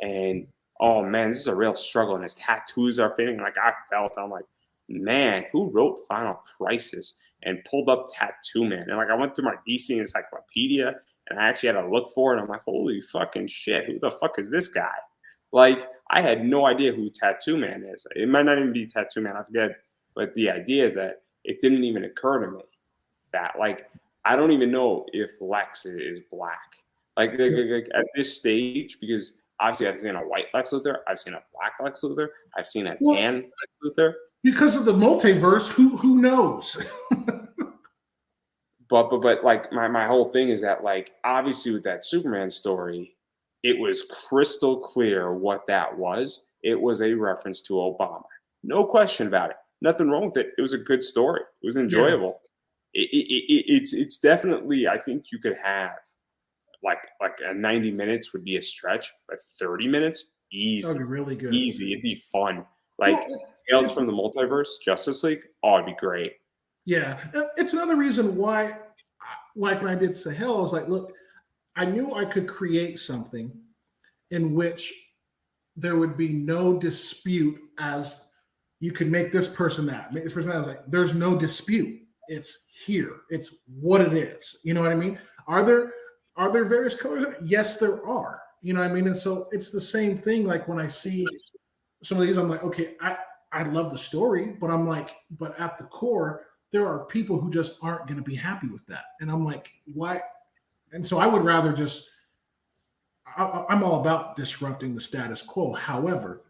S1: And oh man, this is a real struggle. And his tattoos are fitting. Like I felt, I'm like, man, who wrote Final Crisis and pulled up Tattoo Man? And like I went through my DC encyclopedia and I actually had to look for it. I'm like, holy fucking shit, who the fuck is this guy? Like I had no idea who Tattoo Man is. It might not even be Tattoo Man, I forget. But the idea is that it didn't even occur to me that like I don't even know if Lex is black. Like at this stage, because obviously I've seen a white Lex Luthor, I've seen a black Lex Luthor, I've seen a
S2: Well,
S1: tan Lex Luthor.
S2: because of the multiverse, who knows?
S1: But like my whole thing is that, like, obviously with that Superman story, it was crystal clear what that was. It was a reference to Obama. No question about it. Nothing wrong with it. It was a good story. It was
S2: Yeah,
S1: enjoyable. It's definitely, I think you could have like a 90 minutes would be a stretch, but 30 minutes,
S2: that would
S1: easy,
S2: be really good.
S1: easy. It'd be fun.
S2: Well,
S1: Like Tales
S2: it's
S1: from the Multiverse, Justice League. Oh, it'd be great.
S2: yeah, it's another reason why, like when I did Sahel, I was like, look, I knew I could create something in which there would be no dispute as you could make this person that, make this person that. I was like, there's no dispute. It's here. It's what it is. You know what I mean? Are there various colors? Yes, there are. You know what I mean? And so it's the same thing. Like when I see some of these, I'm like, okay, I love the story, but I'm like, but at the core, there are people who just aren't going to be happy with that. And I'm like, why? And so I would rather just, I'm all about disrupting the status quo. However,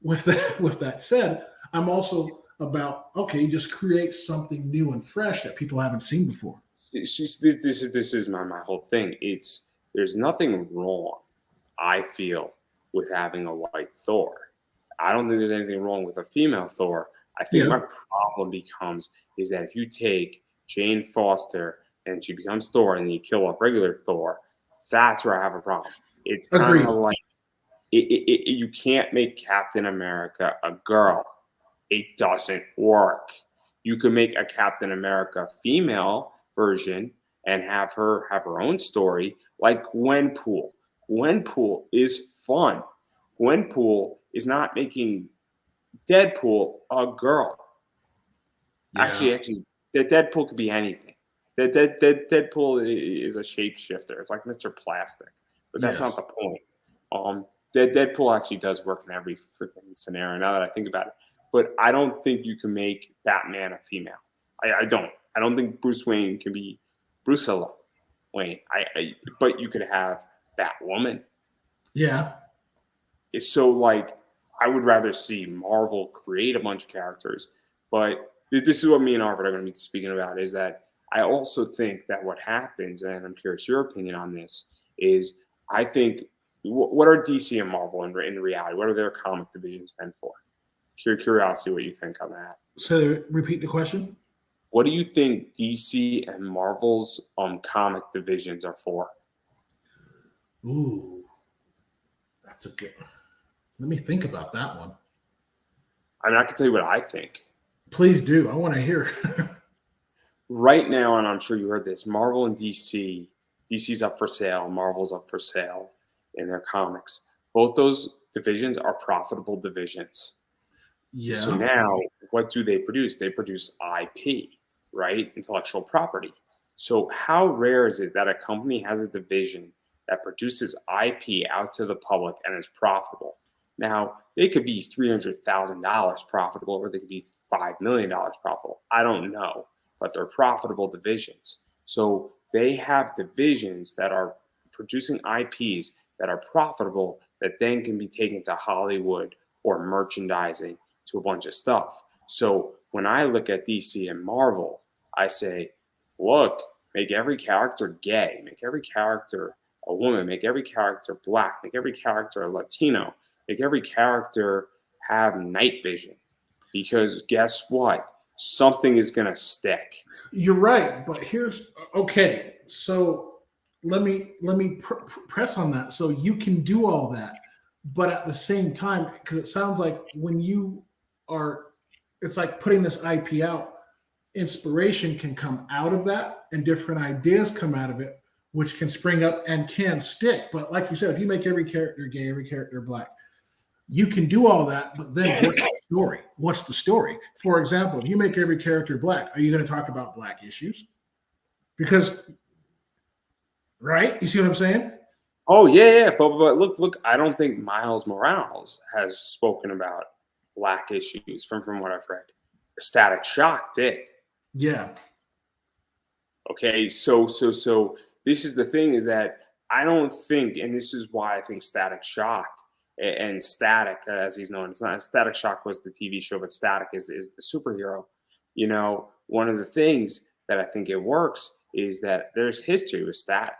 S2: with that said, I'm also about, okay, just create something new and fresh that people haven't seen before.
S1: This is my whole thing. It's There's nothing wrong, I feel, with having a white Thor. I don't think there's anything wrong with a female Thor. I think
S2: Yeah,
S1: my problem becomes is that if you take Jane Foster and she becomes Thor and you kill a regular Thor, that's where I have a problem. It's kind
S2: agreed.
S1: of like you can't make Captain America a girl. It doesn't work. You can make a Captain America female version and have her own story, like Gwenpool. Gwenpool is fun. Gwenpool is not making Deadpool a girl.
S2: Yeah.
S1: Actually, the Deadpool could be anything. Deadpool is a shapeshifter. It's like Mr. Plastic, but that's not
S2: Yes.
S1: the point. Deadpool actually does work in every freaking scenario. Now that I think about it, but I don't think you can make Batman a female. I don't. I don't think Bruce Wayne can be Bruce Wayne. But you could have Batwoman.
S2: Yeah.
S1: It's so like I would rather see Marvel create a bunch of characters, but this is what me and Arvid are going to be speaking about. Is that I also think that what happens, and I'm curious your opinion on this, is I think what are DC and Marvel in reality? What are their comic divisions meant for? Curiosity, what you think on that?
S2: So repeat the question.
S1: What do you think DC and Marvel's comic divisions are for?
S2: Ooh, that's a good. Let me think about that one.
S1: I mean, I can tell you what I think.
S2: Please do. I want to hear.
S1: Right now, and I'm sure you heard this, Marvel and DC, DC's up for sale, Marvel's up for sale in their comics. Both those divisions are profitable divisions. So
S2: Yeah.
S1: now, what do they produce? They produce IP, right? Intellectual property. So how rare is it that a company has a division that produces IP out to the public and is profitable? Now, they could be $300,000 profitable or they could be $5 million profitable. I don't know, but they're profitable divisions. So they have divisions that are producing IPs that are profitable that then can be taken to Hollywood or merchandising to a bunch of stuff. So when I look at DC and Marvel, I say, look, make every character gay, make every character a woman, make every character black, make every character a Latino, make every character have night vision. Because guess what? Something is going to stick.
S2: You're right, but here's okay. So let me press on that. So you can do all that, but at the same time, because it sounds like when you are, it's like putting this IP out. Inspiration can come out of that, and different ideas come out of it, which can spring up and can stick. But like you said, if you make every character gay, every character black, you can do all that, but then what's the story? What's the story? For example, if you make every character black, are you going to talk about black issues? Because, right? You see what I'm saying?
S1: Oh yeah. But look, I don't think Miles Morales has spoken about black issues from what I've read. Static Shock did.
S2: Yeah.
S1: Okay, so this is the thing is that I don't think, and this is why I think Static Shock and Static, as he's known, it's not Static Shock was the TV show, but Static is the superhero. You know, one of the things that I think it works is that there's history with Static.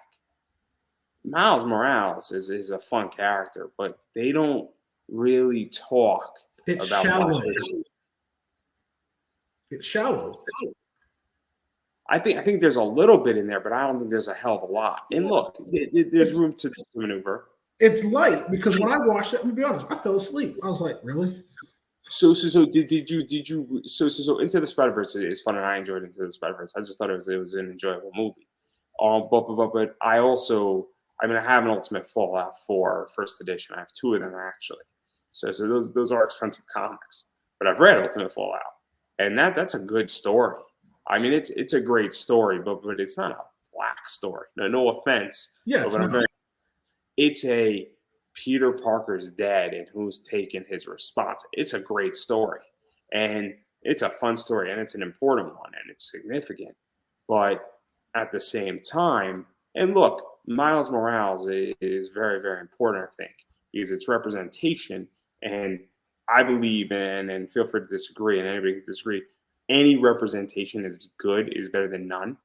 S1: Miles Morales is a fun character, but they don't really talk
S2: It's
S1: about
S2: shallow.
S1: Black history.
S2: It's shallow.
S1: I think there's a little bit in there, but I don't think there's a hell of a lot. And look, there's room to maneuver.
S2: It's light because when I watched it, I'm gonna be honest, I fell asleep. I was like, really?
S1: So did you so Into the Spider-Verse is fun, and I enjoyed Into the Spider-Verse. I just thought it was an enjoyable movie. But I also, I mean, I have an Ultimate Fallout 4 first edition. I have 2 of them actually. So those are expensive comics. But I've read Ultimate Fallout, and that's a good story. I mean, it's a great story, but it's not a black story. No offense.
S2: Yeah,
S1: It's a Peter Parker's dead and who's taken his response. It's a great story, and it's a fun story, and it's an important one, and it's significant. But at the same time, and look, Miles Morales is very, very important, I think, because it's representation. And I believe, and feel free to disagree, and anybody can disagree, any representation is good, is better than none.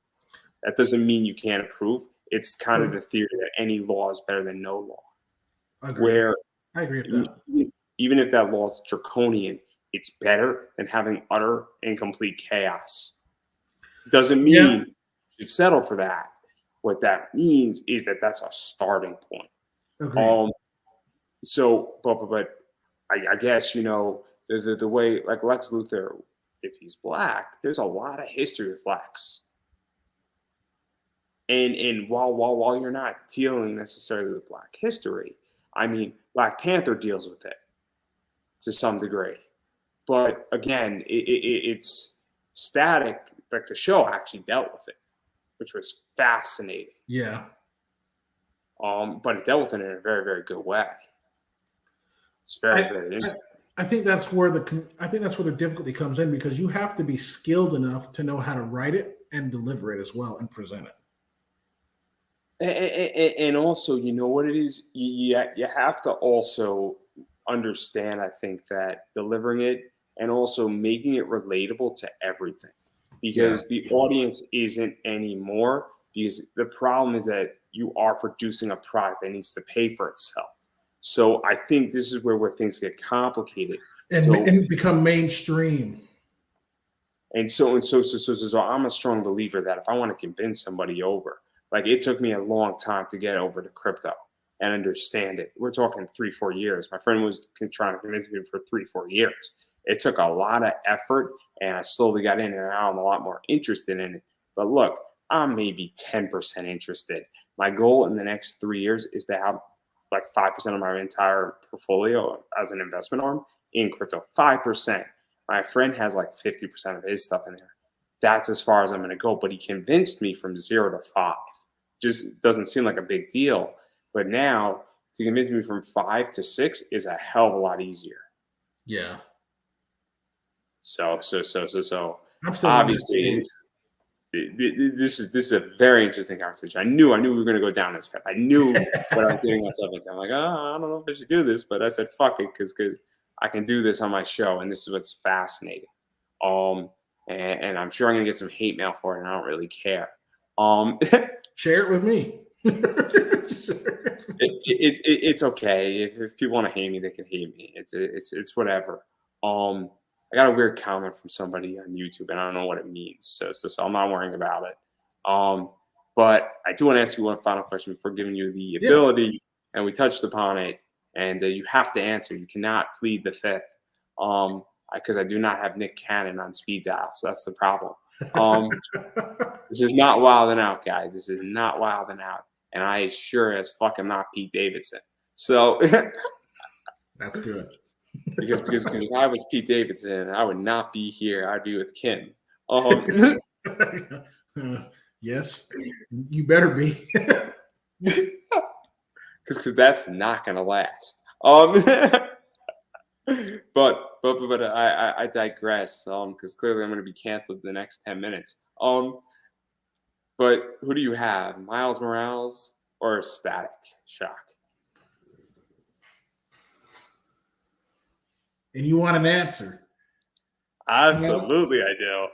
S1: That doesn't mean you can't approve. It's kind of the theory that any law is better than no law.
S2: I agree.
S1: Where
S2: I agree with that.
S1: even if that law is draconian, it's better than having utter and complete chaos. Doesn't mean you should settle for that. What that means is that that's a starting point.
S2: Agreed.
S1: So, but I guess, you know, the way, like Lex Luthor, if he's black, there's a lot of history with Lex. And while you're not dealing necessarily with black history, I mean, Black Panther deals with it to some degree. But again, it's Static, like the show actually dealt with it, which was fascinating.
S2: Yeah.
S1: But it dealt with it in a very, very good way. It's very, very interesting.
S2: I think that's where the difficulty comes in, because you have to be skilled enough to know how to write it and deliver it as well and present
S1: it. And also, you know what it is? You have to also understand, I think, that delivering it and also making it relatable to everything. Because the audience isn't anymore. Because the problem is that you are producing a product that needs to pay for itself. So I think this is where things get complicated
S2: and become mainstream.
S1: And so I'm a strong believer that if I want to convince somebody over, like it took me a long time to get over to crypto and understand it. We're talking 3-4 years. My friend was trying to convince me for 3-4 years. It took a lot of effort, and I slowly got in, and now I'm a lot more interested in it. But look, I'm maybe 10% interested. My goal in the next 3 years is to have like 5% of my entire portfolio as an investment arm in crypto. 5%. My friend has like 50% of his stuff in there. That's as far as I'm going to go. But he convinced me from 0 to 5. Just doesn't seem like a big deal. But now to convince me from 5 to 6 is a hell of a lot easier.
S2: Yeah.
S1: So obviously this is a very interesting conversation. I knew we were going to go down this path. I knew what I was getting myself into. I'm like, I don't know if I should do this, but I said fuck it because I can do this on my show, and this is what's fascinating. And I'm sure I'm going to get some hate mail for it, and I don't really care.
S2: Share it with me.
S1: It's okay. If people want to hate me, they can hate me. It's whatever. I got a weird comment from somebody on YouTube, and I don't know what it means. So I'm not worrying about it. But I do want to ask you one final question before giving you the ability, and we touched upon it, and you have to answer. You cannot plead the fifth, because I do not have Nick Cannon on speed dial, so that's the problem. This is not Wildin' Out, guys. This is not Wildin' Out, and I sure as fuck am not Pete Davidson. So
S2: that's good.
S1: because if I was Pete Davidson, I would not be here. I'd be with Kim.
S2: Yes, you better be.
S1: Because that's not gonna last. But I digress. Because clearly I'm gonna be canceled in the next 10 minutes. But who do you have? Miles Morales, or Static Shock?
S2: And you want an answer?
S1: Absolutely, I do.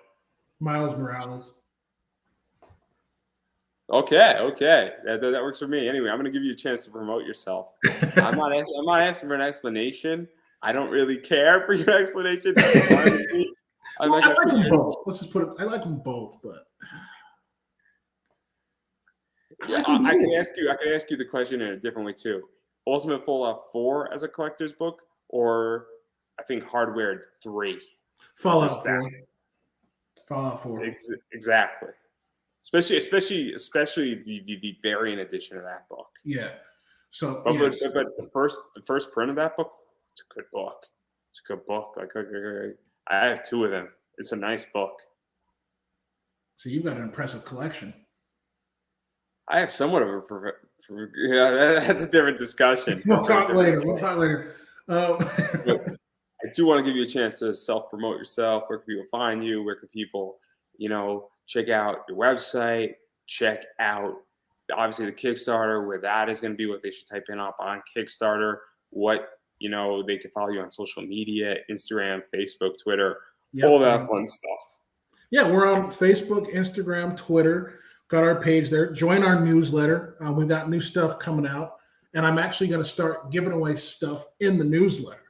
S2: Miles Morales.
S1: Okay, that works for me. Anyway, I'm going to give you a chance to promote yourself. I'm not asking for an explanation. I don't really care for your explanation. That's fine with me.
S2: I like them both. Let's just put it. I like them both, but
S1: yeah, I can ask you the question in a different way too. Ultimate Fallout 4 as a collector's book, or I think Hardware 3.
S2: Fallout 4. Fallout 4.
S1: Exactly. Especially the variant edition of that book.
S2: Yeah. So,
S1: but
S2: yes.
S1: but the first print of that book, it's a good book. It's a good book. Like I have 2 of them. It's a nice book.
S2: So you've got an impressive collection.
S1: I have somewhat of a that's a different discussion.
S2: We'll talk later.
S1: I do want to give you a chance to self-promote yourself. Where can people find you? Where can people, check out your website, check out, obviously, the Kickstarter, where that is going to be what they should type in up on Kickstarter, what, they can follow you on social media, Instagram, Facebook, Twitter, all that fun stuff.
S2: Yeah, we're on Facebook, Instagram, Twitter. Got our page there. Join our newsletter. We've got new stuff coming out. And I'm actually going to start giving away stuff in the newsletter,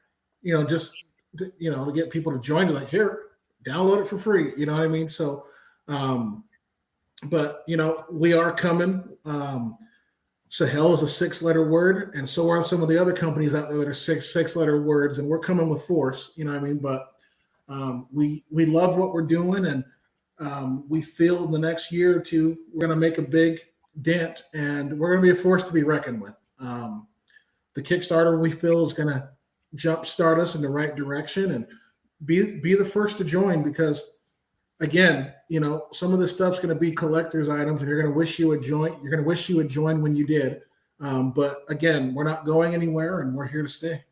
S2: just, to get people to join it. Like, here, download it for free. You know what I mean? So, but, we are coming. SAHAEL is a 6-letter word, and so are some of the other companies out there that are six-letter words, and we're coming with force. You know what I mean? But we love what we're doing, and we feel the next year or two we're going to make a big dent, and we're going to be a force to be reckoned with. The Kickstarter, we feel, is going to jumpstart us in the right direction, and be the first to join, because again, some of this stuff's going to be collector's items, and you're going to wish you would join. You're going to wish you would join when you did. But again, we're not going anywhere, and we're here to stay.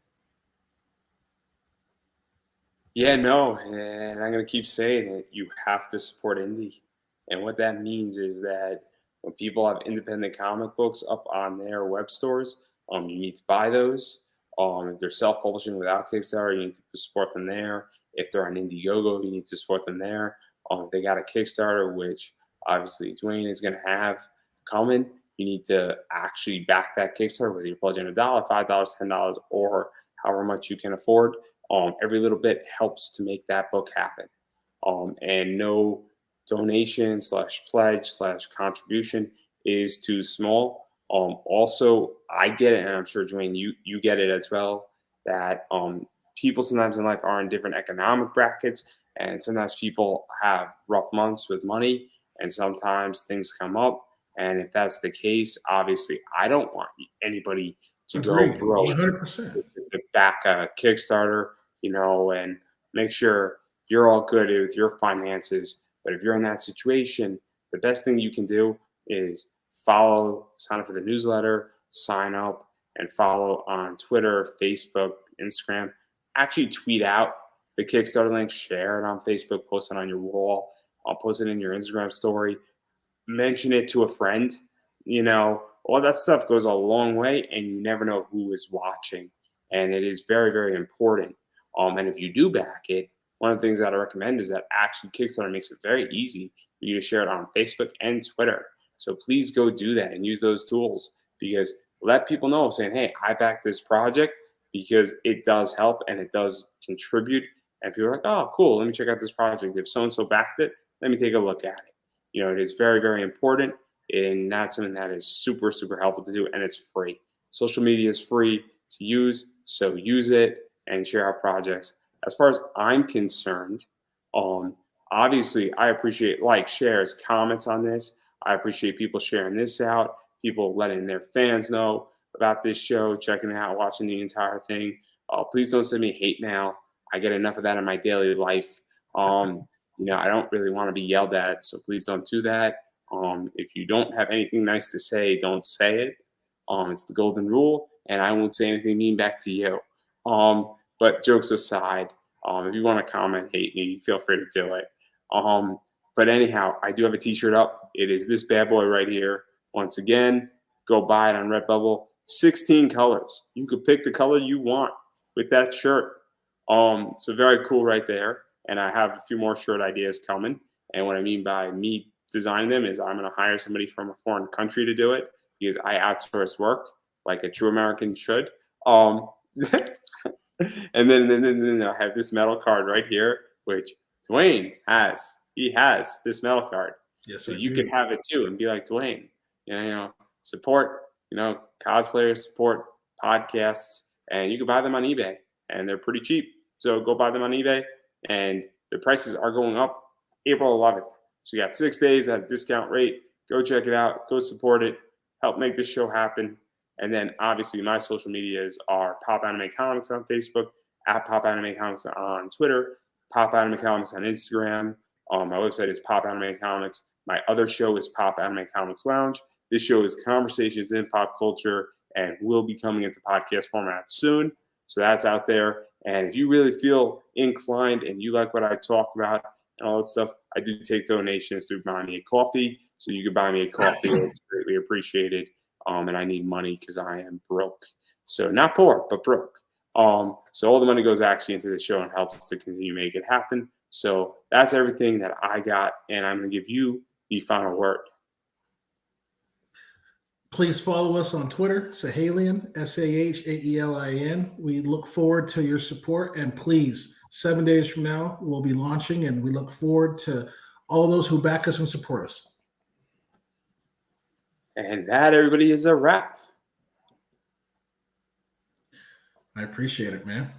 S1: Yeah, no, and I'm going to keep saying it. You have to support indie. And what that means is that when people have independent comic books up on their web stores, you need to buy those. If they're self-publishing without Kickstarter, you need to support them there. If they're on Indiegogo, you need to support them there. If they got a Kickstarter, which obviously Dwayne is going to have coming, you need to actually back that Kickstarter, whether you're pledging $1, $5, $10, or however much you can afford. Every little bit helps to make that book happen. And no donation / pledge / contribution is too small. Also, I get it, and I'm sure, Dwayne, you get it as well, that people sometimes in life are in different economic brackets, and sometimes people have rough months with money, and sometimes things come up. And if that's the case, obviously, I don't want anybody to go broke
S2: 100%.
S1: to back a Kickstarter, and make sure you're all good with your finances. But if you're in that situation, the best thing you can do is follow, sign up for the newsletter, sign up, and follow on Twitter, Facebook, Instagram. Actually tweet out the Kickstarter link, share it on Facebook, post it on your wall, I'll post it in your Instagram story, mention it to a friend. All that stuff goes a long way, and you never know who is watching. And it is very, very important. And if you do back it, one of the things that I recommend is that actually Kickstarter makes it very easy for you to share it on Facebook and Twitter. So please go do that and use those tools, because let people know, saying, hey, I backed this project, because it does help and it does contribute. And people are like, oh, cool, let me check out this project. If so-and-so backed it, let me take a look at it. It is very, very important. And that's something that is super, super helpful to do. And it's free. Social media is free to use. So use it and share our projects. As far as I'm concerned, obviously, I appreciate shares, comments on this. I appreciate people sharing this out, people letting their fans know about this show, checking it out, watching the entire thing. Please don't send me hate mail. I get enough of that in my daily life. I don't really want to be yelled at, so please don't do that. If you don't have anything nice to say, don't say it. It's the golden rule, and I won't say anything mean back to you. But jokes aside, if you want to comment, hate me, feel free to do it. But anyhow, I do have a t-shirt up. It is this bad boy right here. Once again, Go buy it on Redbubble. 16 colors. You could pick the color you want with that shirt. So very cool right there. And I have a few more shirt ideas coming. And what I mean by me designing them is I'm going to hire somebody from a foreign country to do it because I outsource work like a true American should. And then I have this metal card right here, which Dwayne has. He has this metal card.
S2: Yes,
S1: so you can have it too and be like Dwayne. Support, cosplayers, support podcasts, and you can buy them on eBay, and they're pretty cheap. So go buy them on eBay, and the prices are going up April 11th. So you got 6 days at a discount rate. Go check it out. Go support it. Help make this show happen. And then obviously my social medias are Pop Anime Comics on Facebook, at Pop Anime Comics on Twitter, Pop Anime Comics on Instagram. My website is Pop Anime Comics. My other show is Pop Anime Comics Lounge. This show is Conversations in Pop Culture and will be coming into podcast format soon. So that's out there. And if you really feel inclined and you like what I talk about and all that stuff, I do take donations through Buy Me a Coffee. So you can buy me a coffee. It's greatly appreciated. And I need money because I am broke. So not poor, but broke. So all the money goes actually into the show and helps to continue to make it happen. So that's everything that I got. And I'm going to give you the final word.
S2: Please follow us on Twitter, SAHAELian, SAHAELIN. We look forward to your support. And please, 7 days from now, we'll be launching. And we look forward to all those who back us and support us.
S1: And that, everybody, is a wrap.
S2: I appreciate it, man.